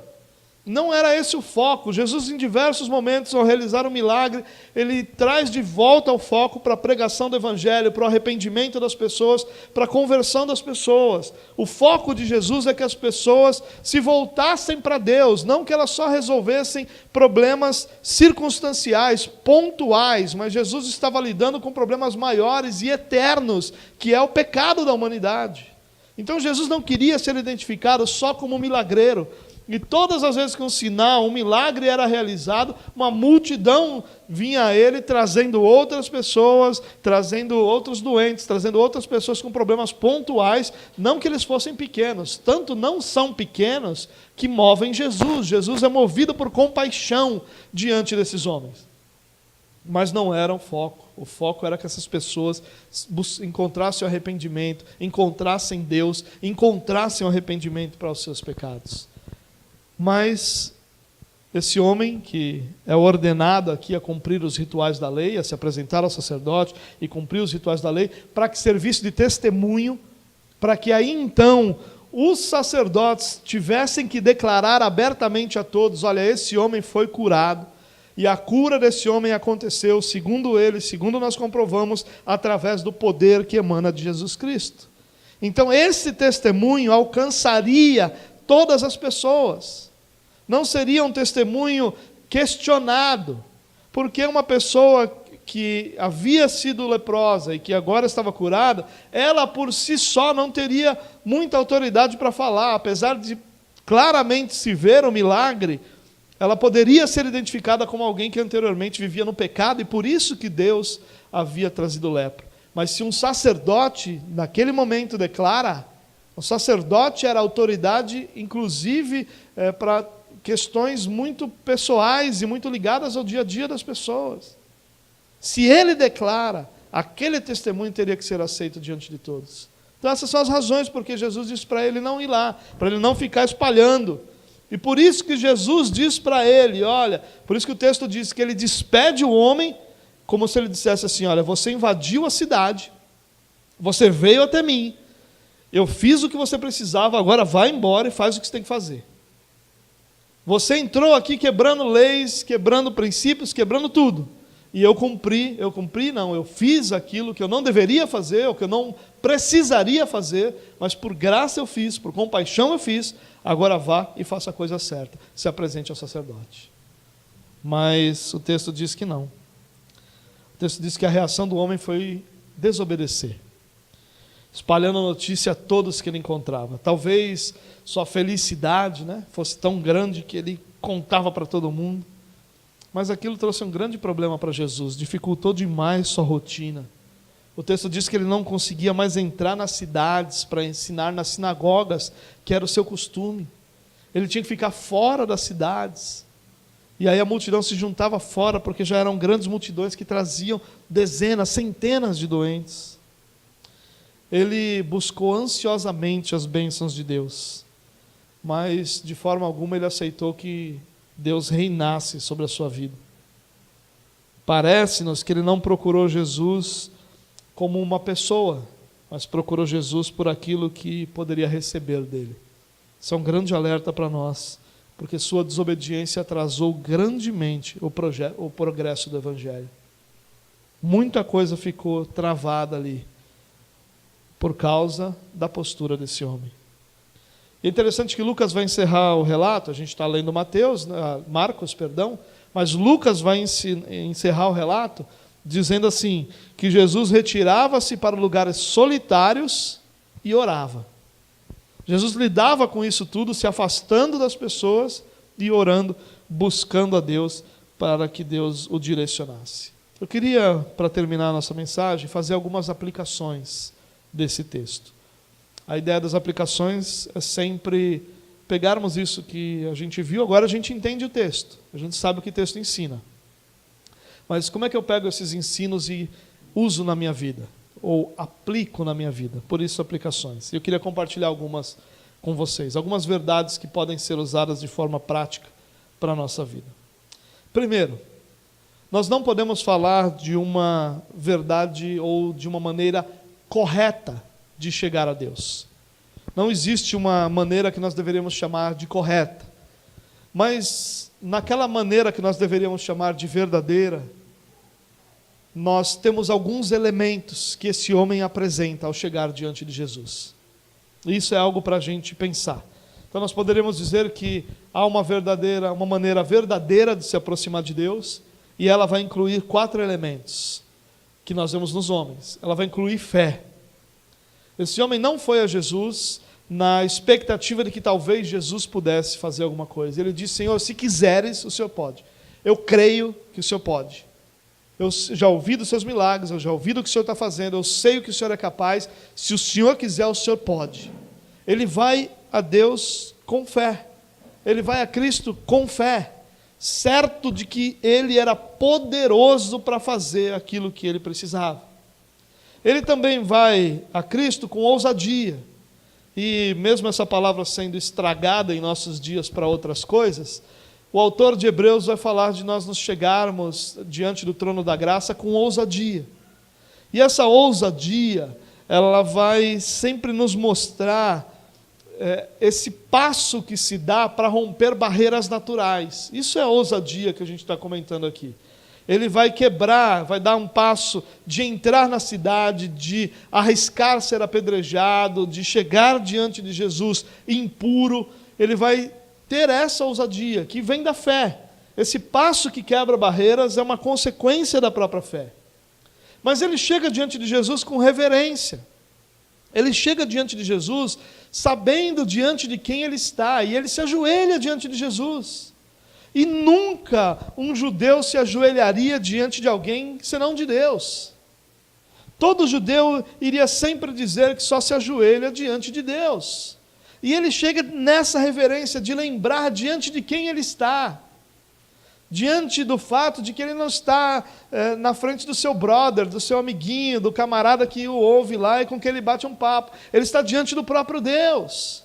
Não era esse o foco. Jesus, em diversos momentos, ao realizar um milagre, ele traz de volta o foco para a pregação do Evangelho, para o arrependimento das pessoas, para a conversão das pessoas. O foco de Jesus é que as pessoas se voltassem para Deus, não que elas só resolvessem problemas circunstanciais, pontuais, mas Jesus estava lidando com problemas maiores e eternos, que é o pecado da humanidade. Então Jesus não queria ser identificado só como um milagreiro. E todas as vezes que um sinal, um milagre era realizado, uma multidão vinha a ele trazendo outras pessoas, trazendo outros doentes, trazendo outras pessoas com problemas pontuais, não que eles fossem pequenos, tanto não são pequenos que movem Jesus. Jesus é movido por compaixão diante desses homens. Mas não era o foco. O foco era que essas pessoas encontrassem o arrependimento, encontrassem Deus, encontrassem o arrependimento para os seus pecados. Mas esse homem que é ordenado aqui a cumprir os rituais da lei, a se apresentar ao sacerdote e cumprir os rituais da lei, para que servisse de testemunho, para que aí então os sacerdotes tivessem que declarar abertamente a todos: olha, esse homem foi curado, e a cura desse homem aconteceu, segundo ele, segundo nós comprovamos, através do poder que emana de Jesus Cristo. Então esse testemunho alcançaria todas as pessoas. Não seria um testemunho questionado, porque uma pessoa que havia sido leprosa e que agora estava curada, ela por si só não teria muita autoridade para falar, apesar de claramente se ver o milagre, ela poderia ser identificada como alguém que anteriormente vivia no pecado, e por isso que Deus havia trazido lepra. Mas se um sacerdote, naquele momento, declara, o sacerdote era autoridade, inclusive, para questões muito pessoais e muito ligadas ao dia a dia das pessoas. Se ele declara, aquele testemunho teria que ser aceito diante de todos. Então essas são as razões porque Jesus disse para ele não ir lá, para ele não ficar espalhando. E por isso que Jesus diz para ele, olha, por isso que o texto diz que ele despede o homem, como se ele dissesse assim: olha, você invadiu a cidade, você veio até mim, eu fiz o que você precisava, agora vai embora e faz o que você tem que fazer. Você entrou aqui quebrando leis, quebrando princípios, quebrando tudo. E eu fiz aquilo que eu não deveria fazer, ou que eu não precisaria fazer, mas por graça eu fiz, por compaixão eu fiz, agora vá e faça a coisa certa, se apresente ao sacerdote. Mas o texto diz que não. O texto diz que a reação do homem foi desobedecer, espalhando a notícia a todos que ele encontrava. Talvez sua felicidade, fosse tão grande que ele contava para todo mundo. Mas aquilo trouxe um grande problema para Jesus, dificultou demais sua rotina. O texto diz que ele não conseguia mais entrar nas cidades para ensinar nas sinagogas, que era o seu costume. Ele tinha que ficar fora das cidades. E aí a multidão se juntava fora, porque já eram grandes multidões que traziam dezenas, centenas de doentes. Ele buscou ansiosamente as bênçãos de Deus, mas de forma alguma ele aceitou que Deus reinasse sobre a sua vida. Parece-nos que ele não procurou Jesus como uma pessoa, mas procurou Jesus por aquilo que poderia receber dele. Isso é um grande alerta para nós, porque sua desobediência atrasou grandemente o progresso do Evangelho. Muita coisa ficou travada ali, por causa da postura desse homem. É interessante que Lucas vai encerrar o relato, a gente está lendo Marcos, mas Lucas vai encerrar o relato dizendo assim, que Jesus retirava-se para lugares solitários e orava. Jesus lidava com isso tudo, se afastando das pessoas e orando, buscando a Deus para que Deus o direcionasse. Eu queria, para terminar a nossa mensagem, fazer algumas aplicações desse texto. A ideia das aplicações é sempre pegarmos isso que a gente viu, agora a gente entende o texto, a gente sabe o que o texto ensina. Mas como é que eu pego esses ensinos e uso na minha vida? Ou aplico na minha vida? Por isso, aplicações. Eu queria compartilhar algumas com vocês, algumas verdades que podem ser usadas de forma prática para a nossa vida. Primeiro, nós não podemos falar de uma verdade ou de uma maneira correta de chegar a Deus. Não existe uma maneira que nós deveríamos chamar de correta, mas naquela maneira que nós deveríamos chamar de verdadeira, nós temos alguns elementos que esse homem apresenta ao chegar diante de Jesus. Isso é algo para a gente pensar. Então nós poderíamos dizer que há uma maneira verdadeira de se aproximar de Deus, e ela vai incluir 4 elementos que nós vemos nos homens. Ela vai incluir fé. Esse homem não foi a Jesus na expectativa de que talvez Jesus pudesse fazer alguma coisa. Ele disse: Senhor, se quiseres, o Senhor pode. Eu creio que o Senhor pode. Eu já ouvi dos seus milagres, eu já ouvi do que o Senhor está fazendo, eu sei o que o Senhor é capaz. Se o Senhor quiser, o Senhor pode. Ele vai a Deus com fé. Ele vai a Cristo com fé. certo de que ele era poderoso para fazer aquilo que ele precisava. Ele também vai a Cristo com ousadia. E mesmo essa palavra sendo estragada em nossos dias para outras coisas, o autor de Hebreus vai falar de nós nos chegarmos diante do trono da graça com ousadia. E essa ousadia, ela vai sempre nos mostrar esse passo que se dá para romper barreiras naturais. Isso é a ousadia que a gente está comentando aqui. Ele vai quebrar, vai dar um passo de entrar na cidade, de arriscar ser apedrejado, de chegar diante de Jesus impuro. Ele vai ter essa ousadia que vem da fé. Esse passo que quebra barreiras é uma consequência da própria fé. Mas ele chega diante de Jesus com reverência. Ele chega diante de Jesus sabendo diante de quem ele está, e ele se ajoelha diante de Jesus. E nunca um judeu se ajoelharia diante de alguém senão de Deus. Todo judeu iria sempre dizer que só se ajoelha diante de Deus. E ele chega nessa reverência de lembrar diante de quem ele está. Diante do fato de que ele não está na frente do seu brother, do seu amiguinho, do camarada que o ouve lá e com quem ele bate um papo. Ele está diante do próprio Deus.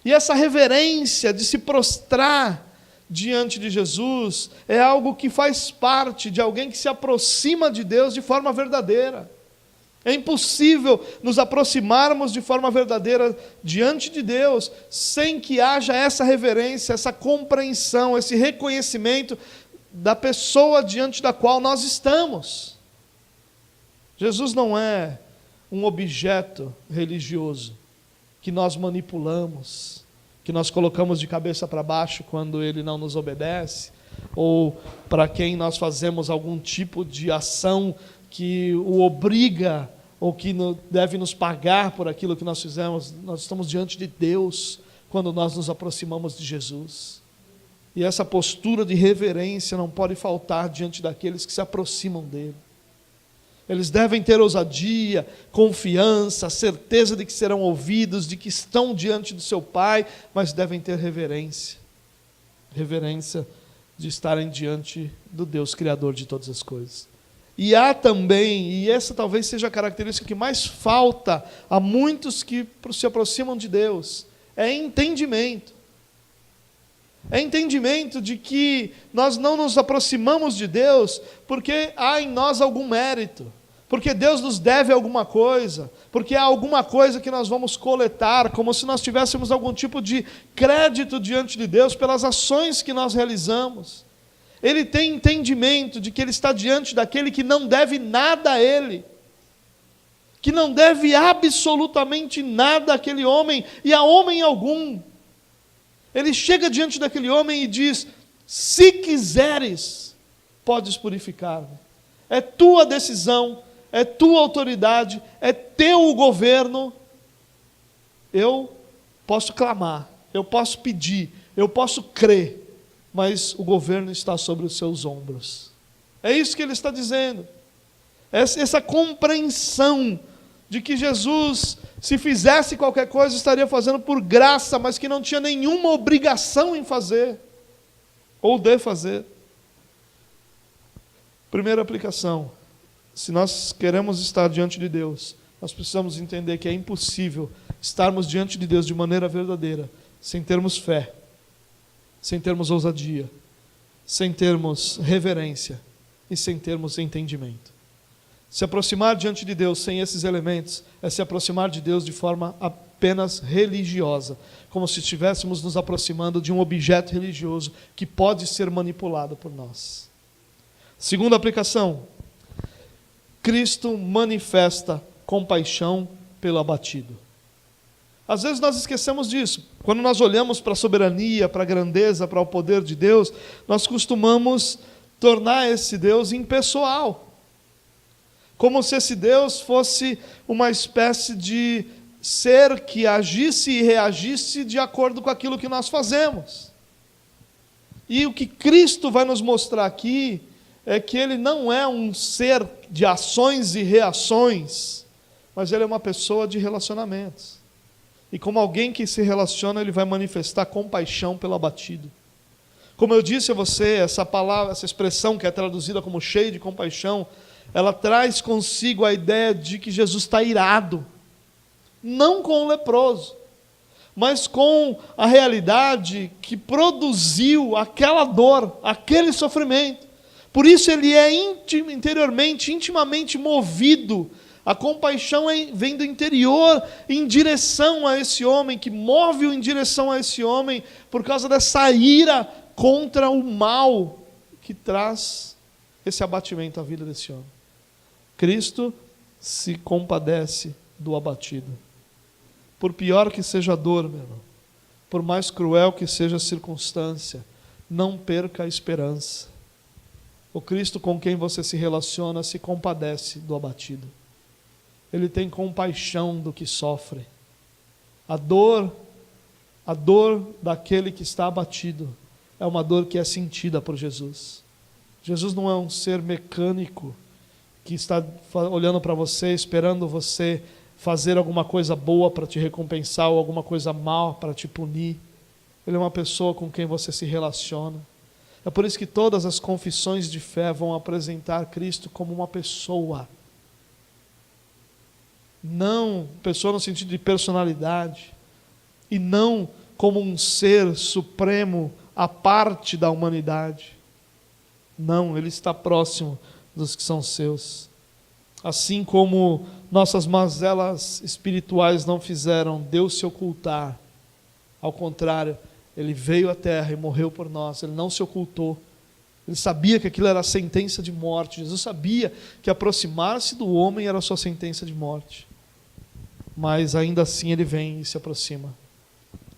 E essa reverência de se prostrar diante de Jesus é algo que faz parte de alguém que se aproxima de Deus de forma verdadeira. É impossível nos aproximarmos de forma verdadeira diante de Deus sem que haja essa reverência, essa compreensão, esse reconhecimento da pessoa diante da qual nós estamos. Jesus não é um objeto religioso que nós manipulamos, que nós colocamos de cabeça para baixo quando ele não nos obedece, ou para quem nós fazemos algum tipo de ação que o obriga, ou que deve nos pagar por aquilo que nós fizemos. Nós estamos diante de Deus quando nós nos aproximamos de Jesus. E essa postura de reverência não pode faltar diante daqueles que se aproximam dele. Eles devem ter ousadia, confiança, certeza de que serão ouvidos, de que estão diante do seu Pai, mas devem ter reverência. Reverência de estarem diante do Deus Criador de todas as coisas. E há também, e essa talvez seja a característica que mais falta a muitos que se aproximam de Deus, é entendimento. É entendimento de que nós não nos aproximamos de Deus porque há em nós algum mérito, porque Deus nos deve alguma coisa, porque há alguma coisa que nós vamos coletar, como se nós tivéssemos algum tipo de crédito diante de Deus pelas ações que nós realizamos. Ele tem entendimento de que ele está diante daquele que não deve nada a ele, que não deve absolutamente nada àquele homem e a homem algum. Ele chega diante daquele homem e diz: se quiseres, podes purificar-me. É tua decisão, é tua autoridade, é teu o governo. Eu posso clamar, eu posso pedir, eu posso crer, mas o governo está sobre os seus ombros. É isso que ele está dizendo. Essa compreensão de que Jesus, se fizesse qualquer coisa, estaria fazendo por graça, mas que não tinha nenhuma obrigação em fazer, ou de fazer. Primeira aplicação: se nós queremos estar diante de Deus, nós precisamos entender que é impossível estarmos diante de Deus de maneira verdadeira, sem termos fé, sem termos ousadia, sem termos reverência e sem termos entendimento. Se aproximar diante de Deus sem esses elementos é se aproximar de Deus de forma apenas religiosa, como se estivéssemos nos aproximando de um objeto religioso que pode ser manipulado por nós. Segunda aplicação: Cristo manifesta compaixão pelo abatido. Às vezes nós esquecemos disso. Quando nós olhamos para a soberania, para a grandeza, para o poder de Deus, nós costumamos tornar esse Deus impessoal, como se esse Deus fosse uma espécie de ser que agisse e reagisse de acordo com aquilo que nós fazemos. E o que Cristo vai nos mostrar aqui é que ele não é um ser de ações e reações, mas ele é uma pessoa de relacionamentos. E como alguém que se relaciona, ele vai manifestar compaixão pelo abatido. Como eu disse a você, essa palavra, essa expressão que é traduzida como cheio de compaixão, ela traz consigo a ideia de que Jesus está irado, não com o leproso, mas com a realidade que produziu aquela dor, aquele sofrimento. Por isso ele é interiormente, intimamente movido. A compaixão vem do interior em direção a esse homem, que move-o em direção a esse homem, por causa dessa ira contra o mal que traz esse abatimento à vida desse homem. Cristo se compadece do abatido. Por pior que seja a dor, meu irmão, por mais cruel que seja a circunstância, não perca a esperança. O Cristo com quem você se relaciona se compadece do abatido. Ele tem compaixão do que sofre. A dor daquele que está abatido é uma dor que é sentida por Jesus. Jesus não é um ser mecânico que está olhando para você, esperando você fazer alguma coisa boa para te recompensar ou alguma coisa mal para te punir. Ele é uma pessoa com quem você se relaciona. É por isso que todas as confissões de fé vão apresentar Cristo como uma pessoa. Não pessoa no sentido de personalidade, e não como um ser supremo à parte da humanidade. Não, ele está próximo dos que são seus. Assim como nossas mazelas espirituais não fizeram Deus se ocultar, ao contrário, ele veio à terra e morreu por nós, ele não se ocultou. Ele sabia que aquilo era a sentença de morte. Jesus sabia que aproximar-se do homem era a sua sentença de morte. Mas ainda assim ele vem e se aproxima.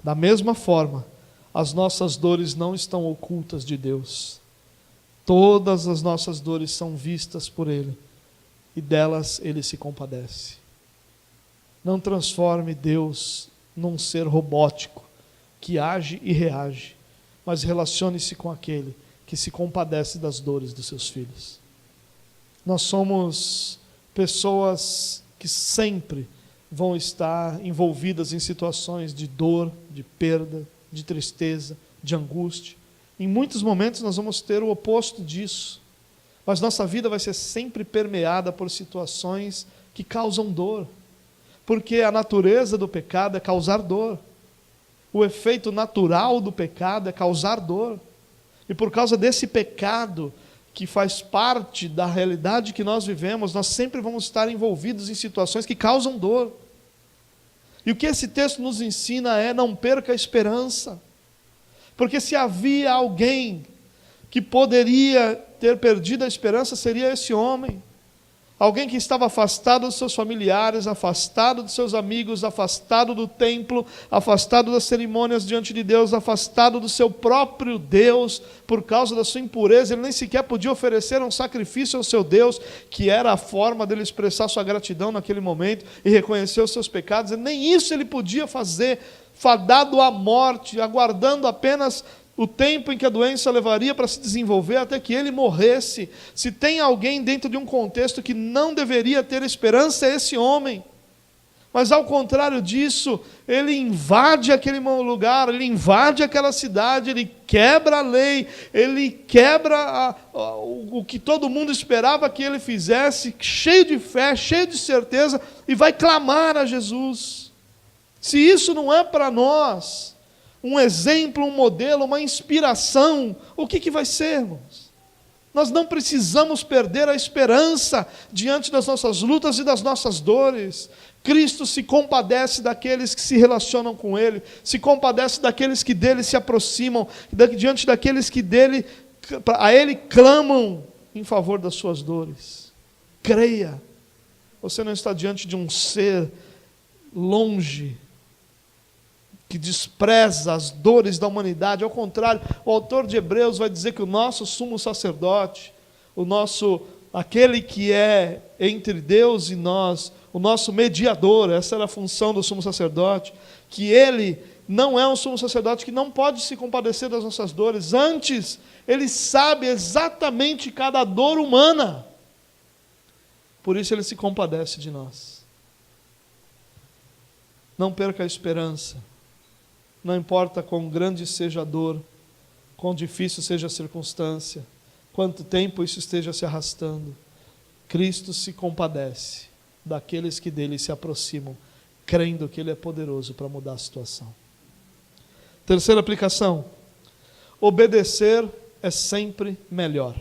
Da mesma forma, as nossas dores não estão ocultas de Deus. Todas as nossas dores são vistas por Ele, e delas Ele se compadece. Não transforme Deus num ser robótico, que age e reage, mas relacione-se com aquele que se compadece das dores dos seus filhos. Nós somos pessoas que sempre vão estar envolvidas em situações de dor, de perda, de tristeza, de angústia. Em muitos momentos nós vamos ter o oposto disso, mas nossa vida vai ser sempre permeada por situações que causam dor, porque a natureza do pecado é causar dor. O efeito natural do pecado é causar dor. E por causa desse pecado, que faz parte da realidade que nós vivemos, nós sempre vamos estar envolvidos em situações que causam dor. E o que esse texto nos ensina é: não perca a esperança. Porque se havia alguém que poderia ter perdido a esperança, seria esse homem. Alguém que estava afastado dos seus familiares, afastado dos seus amigos, afastado do templo, afastado das cerimônias diante de Deus, afastado do seu próprio Deus, por causa da sua impureza. Ele nem sequer podia oferecer um sacrifício ao seu Deus, que era a forma dele expressar sua gratidão naquele momento e reconhecer os seus pecados. E nem isso ele podia fazer, fadado à morte, aguardando apenas o tempo em que a doença levaria para se desenvolver até que ele morresse. Se tem alguém dentro de um contexto que não deveria ter esperança, é esse homem. Mas ao contrário disso, ele invade aquele lugar, ele invade aquela cidade, ele quebra a lei, ele quebra o que todo mundo esperava que ele fizesse, cheio de fé, cheio de certeza, e vai clamar a Jesus. Se isso não é para nós um exemplo, um modelo, uma inspiração, o que vai ser, irmãos? Nós não precisamos perder a esperança diante das nossas lutas e das nossas dores. Cristo se compadece daqueles que se relacionam com Ele, se compadece daqueles que dele se aproximam, diante daqueles que a Ele clamam em favor das suas dores. Creia, você não está diante de um ser longe, que despreza as dores da humanidade. Ao contrário, o autor de Hebreus vai dizer que o nosso sumo sacerdote, aquele que é entre Deus e nós, o nosso mediador, essa era a função do sumo sacerdote, que ele não é um sumo sacerdote que não pode se compadecer das nossas dores. Antes, ele sabe exatamente cada dor humana. Por isso ele se compadece de nós. Não perca a esperança. Não importa quão grande seja a dor, quão difícil seja a circunstância, quanto tempo isso esteja se arrastando, Cristo se compadece daqueles que dele se aproximam, crendo que ele é poderoso para mudar a situação. Terceira aplicação: obedecer é sempre melhor.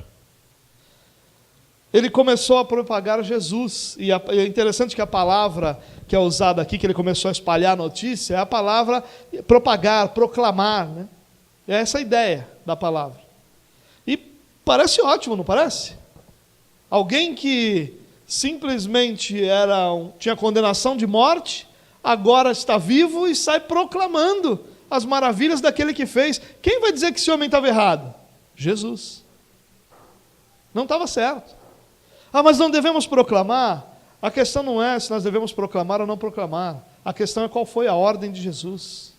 Ele começou a propagar Jesus, e é interessante que a palavra que é usada aqui, que ele começou a espalhar a notícia, é a palavra propagar, proclamar, né? É essa a ideia da palavra. E parece ótimo, não parece? Alguém que simplesmente tinha condenação de morte, agora está vivo e sai proclamando as maravilhas daquele que fez. Quem vai dizer que esse homem estava errado? Jesus. Não estava certo. Mas não devemos proclamar? A questão não é se nós devemos proclamar ou não proclamar. A questão é qual foi a ordem de Jesus.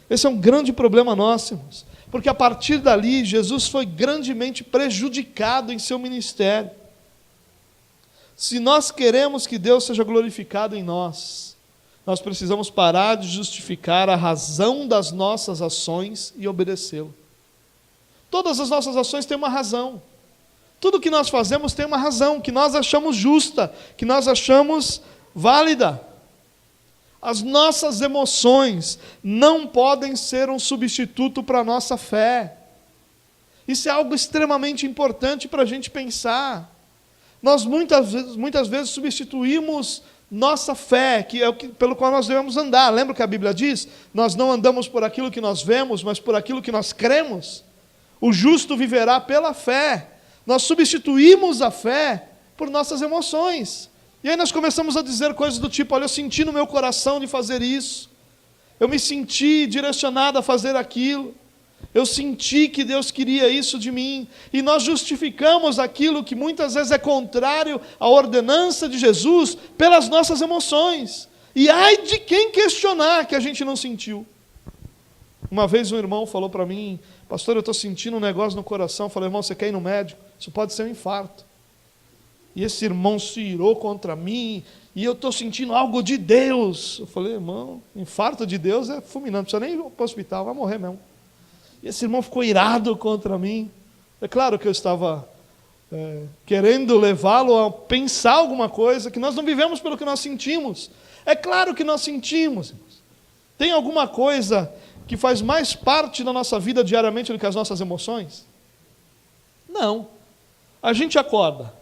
Esse é um grande problema nosso, irmãos. Porque a partir dali, Jesus foi grandemente prejudicado em seu ministério. Se nós queremos que Deus seja glorificado em nós, nós precisamos parar de justificar a razão das nossas ações e obedecê-lo. Todas as nossas ações têm uma razão. Tudo que nós fazemos tem uma razão, que nós achamos justa, que nós achamos válida. As nossas emoções não podem ser um substituto para a nossa fé. Isso é algo extremamente importante para a gente pensar. Nós muitas vezes substituímos nossa fé, que é pelo qual nós devemos andar. Lembra que a Bíblia diz? Nós não andamos por aquilo que nós vemos, mas por aquilo que nós cremos. O justo viverá pela fé. Nós substituímos a fé por nossas emoções. E aí nós começamos a dizer coisas do tipo: olha, eu senti no meu coração de fazer isso. Eu me senti direcionado a fazer aquilo. Eu senti que Deus queria isso de mim. E nós justificamos aquilo que muitas vezes é contrário à ordenança de Jesus pelas nossas emoções. E ai de quem questionar que a gente não sentiu. Uma vez um irmão falou para mim: pastor, eu estou sentindo um negócio no coração. Eu falei: irmão, você quer ir no médico? Isso pode ser um infarto. E esse irmão se irou contra mim, e eu estou sentindo algo de Deus. Eu falei: irmão, infarto de Deus é fulminante, não precisa nem ir para o hospital, vai morrer mesmo. E esse irmão ficou irado contra mim. É claro que eu estava querendo levá-lo a pensar alguma coisa, que nós não vivemos pelo que nós sentimos. É claro que nós sentimos, irmãos. Tem alguma coisa que faz mais parte da nossa vida diariamente do que as nossas emoções? Não. A gente acorda.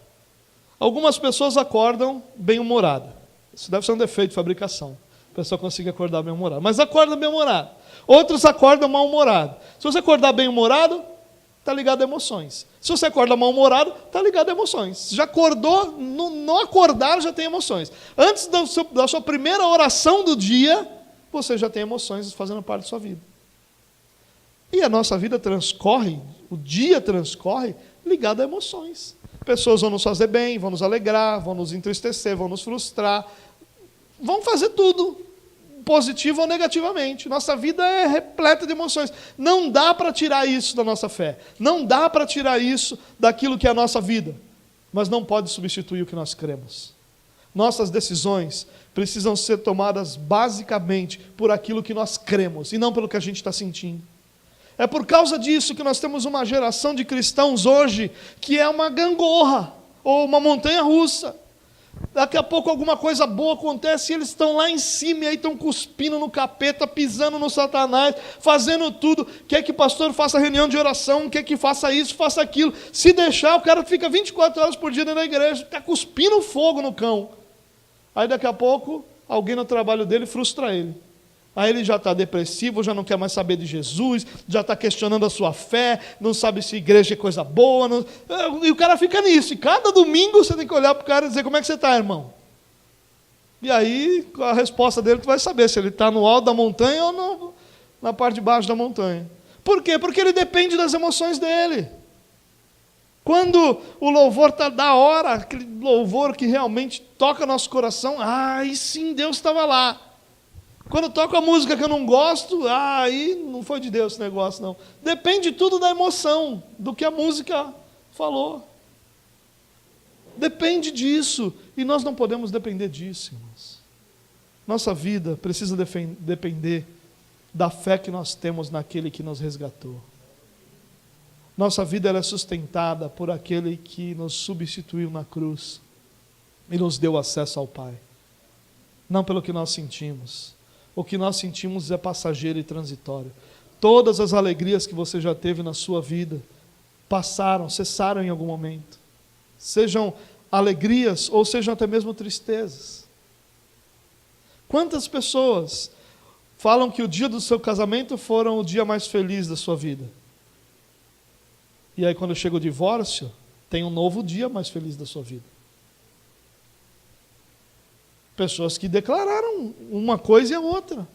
Algumas pessoas acordam bem-humoradas. Isso deve ser um defeito de fabricação. A pessoa consegue acordar bem-humorada. Mas acorda bem-humorado. Outros acordam mal-humorado. Se você acordar bem-humorado, está ligado a emoções. Se você acorda mal-humorado, está ligado a emoções. Já acordou, no acordar já tem emoções. Antes da sua primeira oração do dia, você já tem emoções fazendo parte da sua vida. E a nossa vida transcorre, o dia transcorre ligado a emoções. Pessoas vão nos fazer bem, vão nos alegrar, vão nos entristecer, vão nos frustrar, vão fazer tudo, positivo ou negativamente. Nossa vida é repleta de emoções. Não dá para tirar isso da nossa fé. Não dá para tirar isso daquilo que é a nossa vida. Mas não pode substituir o que nós cremos. Nossas decisões precisam ser tomadas basicamente por aquilo que nós cremos e não pelo que a gente está sentindo. É por causa disso que nós temos uma geração de cristãos hoje que é uma gangorra ou uma montanha-russa. Daqui a pouco alguma coisa boa acontece e eles estão lá em cima e aí estão cuspindo no capeta, pisando no Satanás, fazendo tudo. Quer que o pastor faça reunião de oração, quer que faça isso, faça aquilo. Se deixar, o cara fica 24 horas por dia dentro da igreja, está cuspindo fogo no cão. Aí daqui a pouco, alguém no trabalho dele frustra ele. Aí ele já está depressivo, já não quer mais saber de Jesus, já está questionando a sua fé, não sabe se igreja é coisa boa. Não... E o cara fica nisso. E cada domingo você tem que olhar para o cara e dizer: como é que você está, irmão? E aí a resposta dele tu vai saber se ele está no alto da montanha ou na parte de baixo da montanha. Por quê? Porque ele depende das emoções dele. Quando o louvor está da hora, aquele louvor que realmente toca nosso coração, aí sim Deus estava lá. Quando toca a música que eu não gosto, aí não foi de Deus esse negócio, não. Depende tudo da emoção, do que a música falou. Depende disso. E nós não podemos depender disso, irmãos. Nossa vida precisa depender da fé que nós temos naquele que nos resgatou. Nossa vida ela é sustentada por aquele que nos substituiu na cruz e nos deu acesso ao Pai. Não pelo que nós sentimos. O que nós sentimos é passageiro e transitório. Todas as alegrias que você já teve na sua vida passaram, cessaram em algum momento. Sejam alegrias ou sejam até mesmo tristezas. Quantas pessoas falam que o dia do seu casamento foram o dia mais feliz da sua vida? E aí quando chega o divórcio, tem um novo dia mais feliz da sua vida. Pessoas que declararam uma coisa e a outra.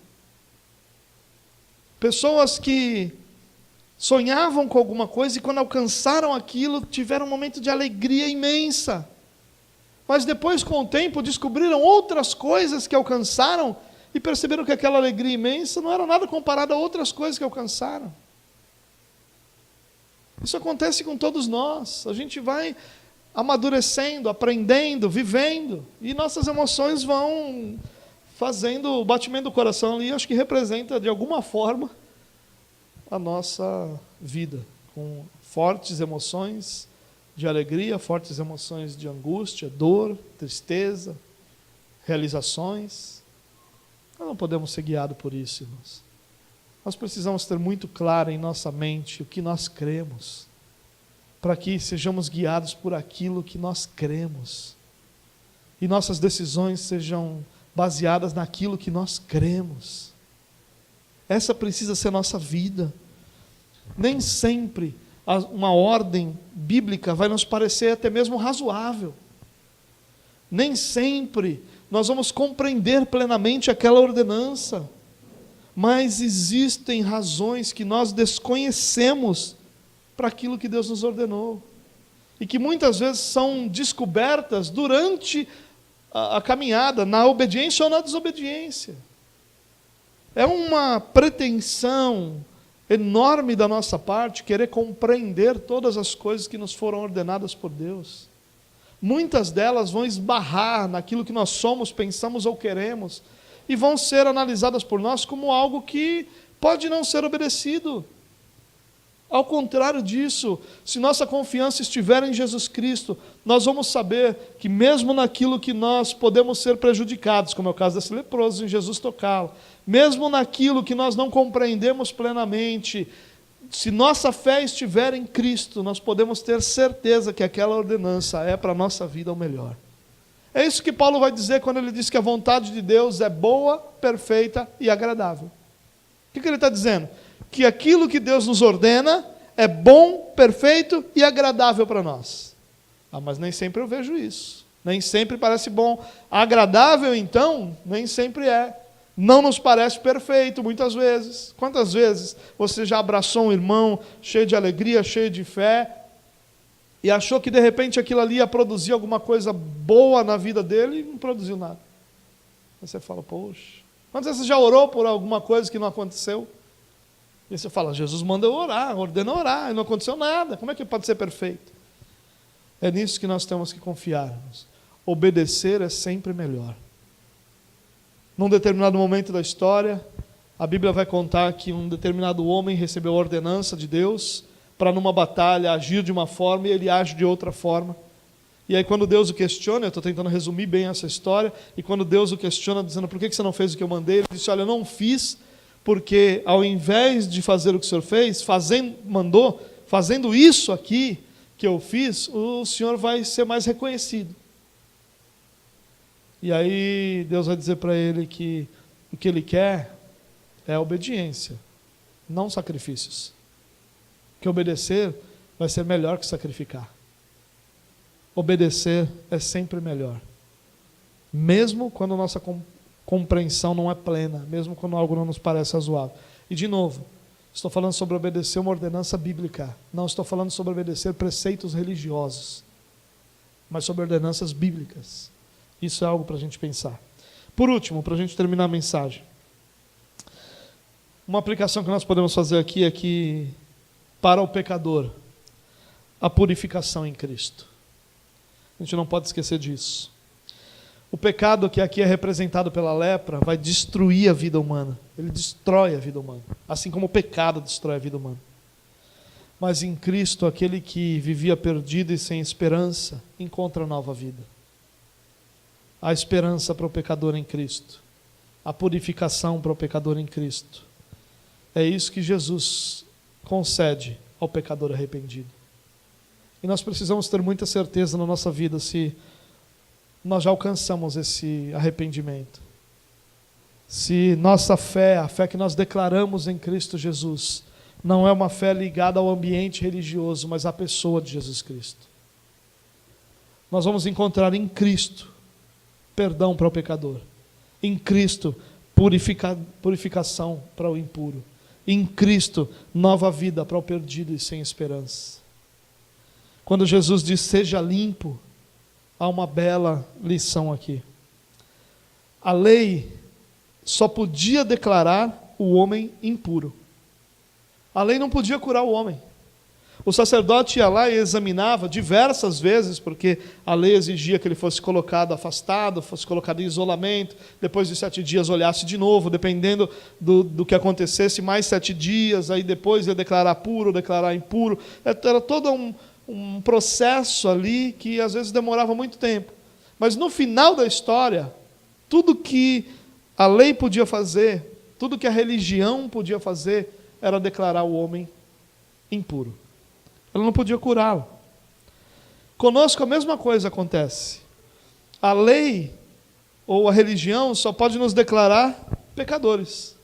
Pessoas que sonhavam com alguma coisa e quando alcançaram aquilo, tiveram um momento de alegria imensa. Mas depois, com o tempo, descobriram outras coisas que alcançaram e perceberam que aquela alegria imensa não era nada comparada a outras coisas que alcançaram. Isso acontece com todos nós. A gente vai amadurecendo, aprendendo, vivendo, e nossas emoções vão fazendo o batimento do coração ali, acho que representa de alguma forma a nossa vida, com fortes emoções de alegria, fortes emoções de angústia, dor, tristeza, realizações. Nós não podemos ser guiados por isso, irmãos. Nós precisamos ter muito claro em nossa mente o que nós cremos, para que sejamos guiados por aquilo que nós cremos. E nossas decisões sejam baseadas naquilo que nós cremos. Essa precisa ser a nossa vida. Nem sempre uma ordem bíblica vai nos parecer até mesmo razoável. Nem sempre nós vamos compreender plenamente aquela ordenança. Mas existem razões que nós desconhecemos para aquilo que Deus nos ordenou. E que muitas vezes são descobertas durante a caminhada, na obediência ou na desobediência. É uma pretensão enorme da nossa parte querer compreender todas as coisas que nos foram ordenadas por Deus. Muitas delas vão esbarrar naquilo que nós somos, pensamos ou queremos, e vão ser analisadas por nós como algo que pode não ser obedecido. Ao contrário disso, se nossa confiança estiver em Jesus Cristo, nós vamos saber que mesmo naquilo que nós podemos ser prejudicados, como é o caso desse leproso, em Jesus tocá-lo, mesmo naquilo que nós não compreendemos plenamente, se nossa fé estiver em Cristo, nós podemos ter certeza que aquela ordenança é para a nossa vida o melhor. É isso que Paulo vai dizer quando ele diz que a vontade de Deus é boa, perfeita e agradável. O que ele está dizendo? Que aquilo que Deus nos ordena é bom, perfeito e agradável para nós. Mas nem sempre eu vejo isso. Nem sempre parece bom. Agradável, então, nem sempre é. Não nos parece perfeito, muitas vezes. Quantas vezes você já abraçou um irmão cheio de alegria, cheio de fé, e achou que de repente aquilo ali ia produzir alguma coisa boa na vida dele e não produziu nada? Aí você fala, poxa. Quantas vezes você já orou por alguma coisa que não aconteceu? E você fala, Jesus mandou orar, ordenou orar, e não aconteceu nada. Como é que pode ser perfeito? É nisso que nós temos que confiar. Obedecer é sempre melhor. Num determinado momento da história, a Bíblia vai contar que um determinado homem recebeu a ordenança de Deus para numa batalha agir de uma forma e ele age de outra forma. E aí quando Deus o questiona, eu estou tentando resumir bem essa história, e quando Deus o questiona dizendo, por que você não fez o que eu mandei? Ele disse, olha, eu não fiz porque ao invés de fazer o que o Senhor fez, fazendo isso aqui que eu fiz, o Senhor vai ser mais reconhecido. E aí Deus vai dizer para ele que o que ele quer é obediência, não sacrifícios. Que obedecer vai ser melhor que sacrificar. Obedecer é sempre melhor. Mesmo quando a nossa compreensão não é plena, mesmo quando algo não nos parece razoável. E de novo, estou falando sobre obedecer uma ordenança bíblica. Não estou falando sobre obedecer preceitos religiosos, mas sobre ordenanças bíblicas. Isso é algo para a gente pensar. Por último, para a gente terminar a mensagem, uma aplicação que nós podemos fazer aqui é que, para o pecador, a purificação em Cristo. A gente não pode esquecer disso. O pecado que aqui é representado pela lepra vai destruir a vida humana. Ele destrói a vida humana, assim como o pecado destrói a vida humana. Mas em Cristo, aquele que vivia perdido e sem esperança, encontra nova vida. Há esperança para o pecador em Cristo. Há purificação para o pecador em Cristo. É isso que Jesus concede ao pecador arrependido. E nós precisamos ter muita certeza na nossa vida se nós já alcançamos esse arrependimento. Se nossa fé, a fé que nós declaramos em Cristo Jesus, não é uma fé ligada ao ambiente religioso, mas à pessoa de Jesus Cristo. Nós vamos encontrar em Cristo perdão para o pecador. Em Cristo, purificação para o impuro. Em Cristo, nova vida para o perdido e sem esperança. Quando Jesus diz, seja limpo, há uma bela lição aqui. A lei só podia declarar o homem impuro. A lei não podia curar o homem. O sacerdote ia lá e examinava diversas vezes, porque a lei exigia que ele fosse colocado afastado, fosse colocado em isolamento, depois de 7 dias olhasse de novo, dependendo do que acontecesse, mais 7 dias, aí depois ia declarar puro, declarar impuro. Era todo um processo ali que às vezes demorava muito tempo. Mas no final da história, tudo que a lei podia fazer, tudo que a religião podia fazer, era declarar o homem impuro. Ela não podia curá-lo. Conosco a mesma coisa acontece. A lei ou a religião só pode nos declarar pecadores.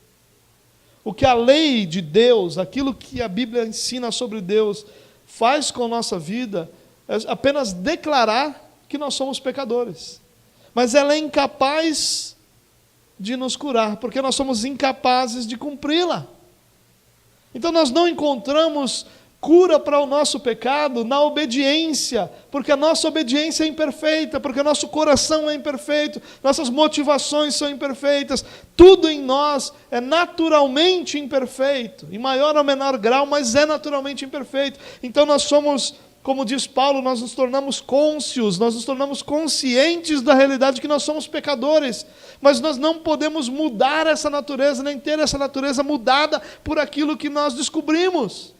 O que a lei de Deus, aquilo que a Bíblia ensina sobre Deus, faz com a nossa vida é apenas declarar que nós somos pecadores. Mas ela é incapaz de nos curar, porque nós somos incapazes de cumpri-la. Então nós não encontramos cura para o nosso pecado na obediência, porque a nossa obediência é imperfeita, porque o nosso coração é imperfeito, nossas motivações são imperfeitas, tudo em nós é naturalmente imperfeito, em maior ou menor grau, mas é naturalmente imperfeito. Então nós somos, como diz Paulo, nós nos tornamos cônscios, nós nos tornamos conscientes da realidade que nós somos pecadores, mas nós não podemos mudar essa natureza, nem ter essa natureza mudada por aquilo que nós descobrimos.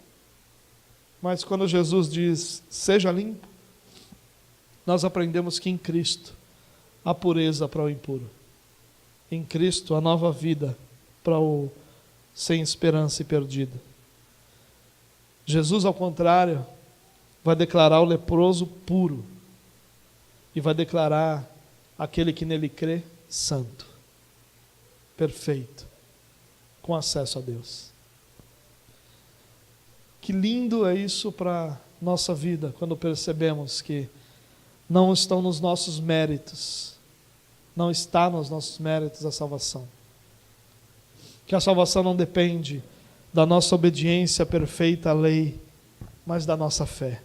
Mas quando Jesus diz, seja limpo, nós aprendemos que em Cristo há pureza para o impuro. Em Cristo há nova vida para o sem esperança e perdido. Jesus, ao contrário, vai declarar o leproso puro e vai declarar aquele que nele crê santo, perfeito, com acesso a Deus. Que lindo é isso para a nossa vida, quando percebemos que não estão nos nossos méritos, não está nos nossos méritos a salvação. Que a salvação não depende da nossa obediência perfeita à lei, mas da nossa fé.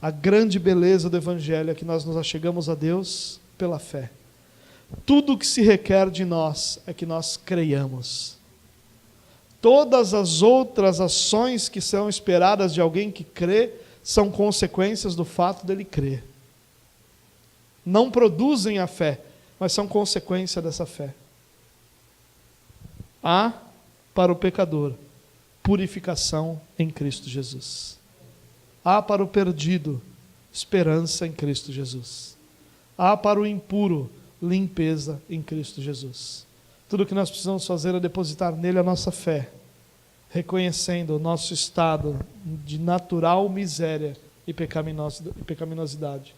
A grande beleza do Evangelho é que nós nos achegamos a Deus pela fé. Tudo o que se requer de nós é que nós creiamos. Todas as outras ações que são esperadas de alguém que crê são consequências do fato dele crer. Não produzem a fé, mas são consequência dessa fé. Há para o pecador purificação em Cristo Jesus. Há para o perdido esperança em Cristo Jesus. Há para o impuro limpeza em Cristo Jesus. Tudo o que nós precisamos fazer é depositar nele a nossa fé, reconhecendo o nosso estado de natural miséria e pecaminosidade.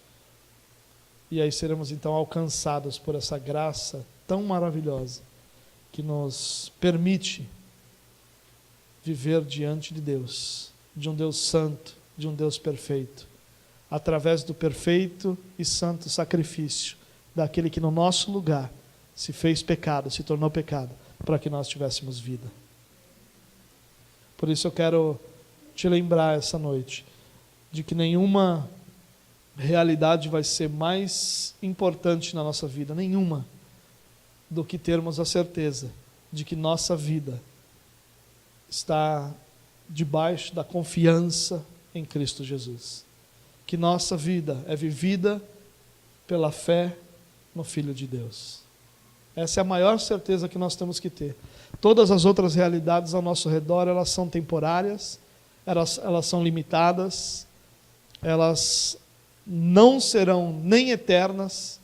E aí seremos então alcançados por essa graça tão maravilhosa que nos permite viver diante de Deus, de um Deus santo, de um Deus perfeito, através do perfeito e santo sacrifício daquele que no nosso lugar se fez pecado, se tornou pecado, para que nós tivéssemos vida. Por isso eu quero te lembrar essa noite de que nenhuma realidade vai ser mais importante na nossa vida, nenhuma, do que termos a certeza de que nossa vida está debaixo da confiança em Cristo Jesus. Que nossa vida é vivida pela fé no Filho de Deus. Essa é a maior certeza que nós temos que ter. Todas as outras realidades ao nosso redor, elas são temporárias, elas são limitadas, elas não serão nem eternas,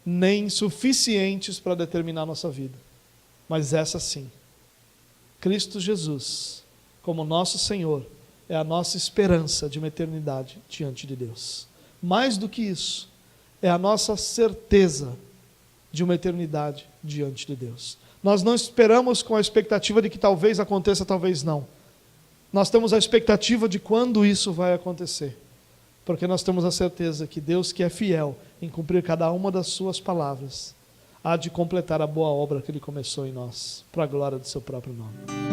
nem suficientes para determinar a nossa vida. Mas essa sim, Cristo Jesus, como nosso Senhor, é a nossa esperança de uma eternidade diante de Deus. Mais do que isso, é a nossa certeza de uma eternidade diante de Deus. Nós não esperamos com a expectativa de que talvez aconteça, talvez não. Nós temos a expectativa de quando isso vai acontecer. Porque nós temos a certeza que Deus, que é fiel em cumprir cada uma das suas palavras, há de completar a boa obra que Ele começou em nós, para a glória do seu próprio nome.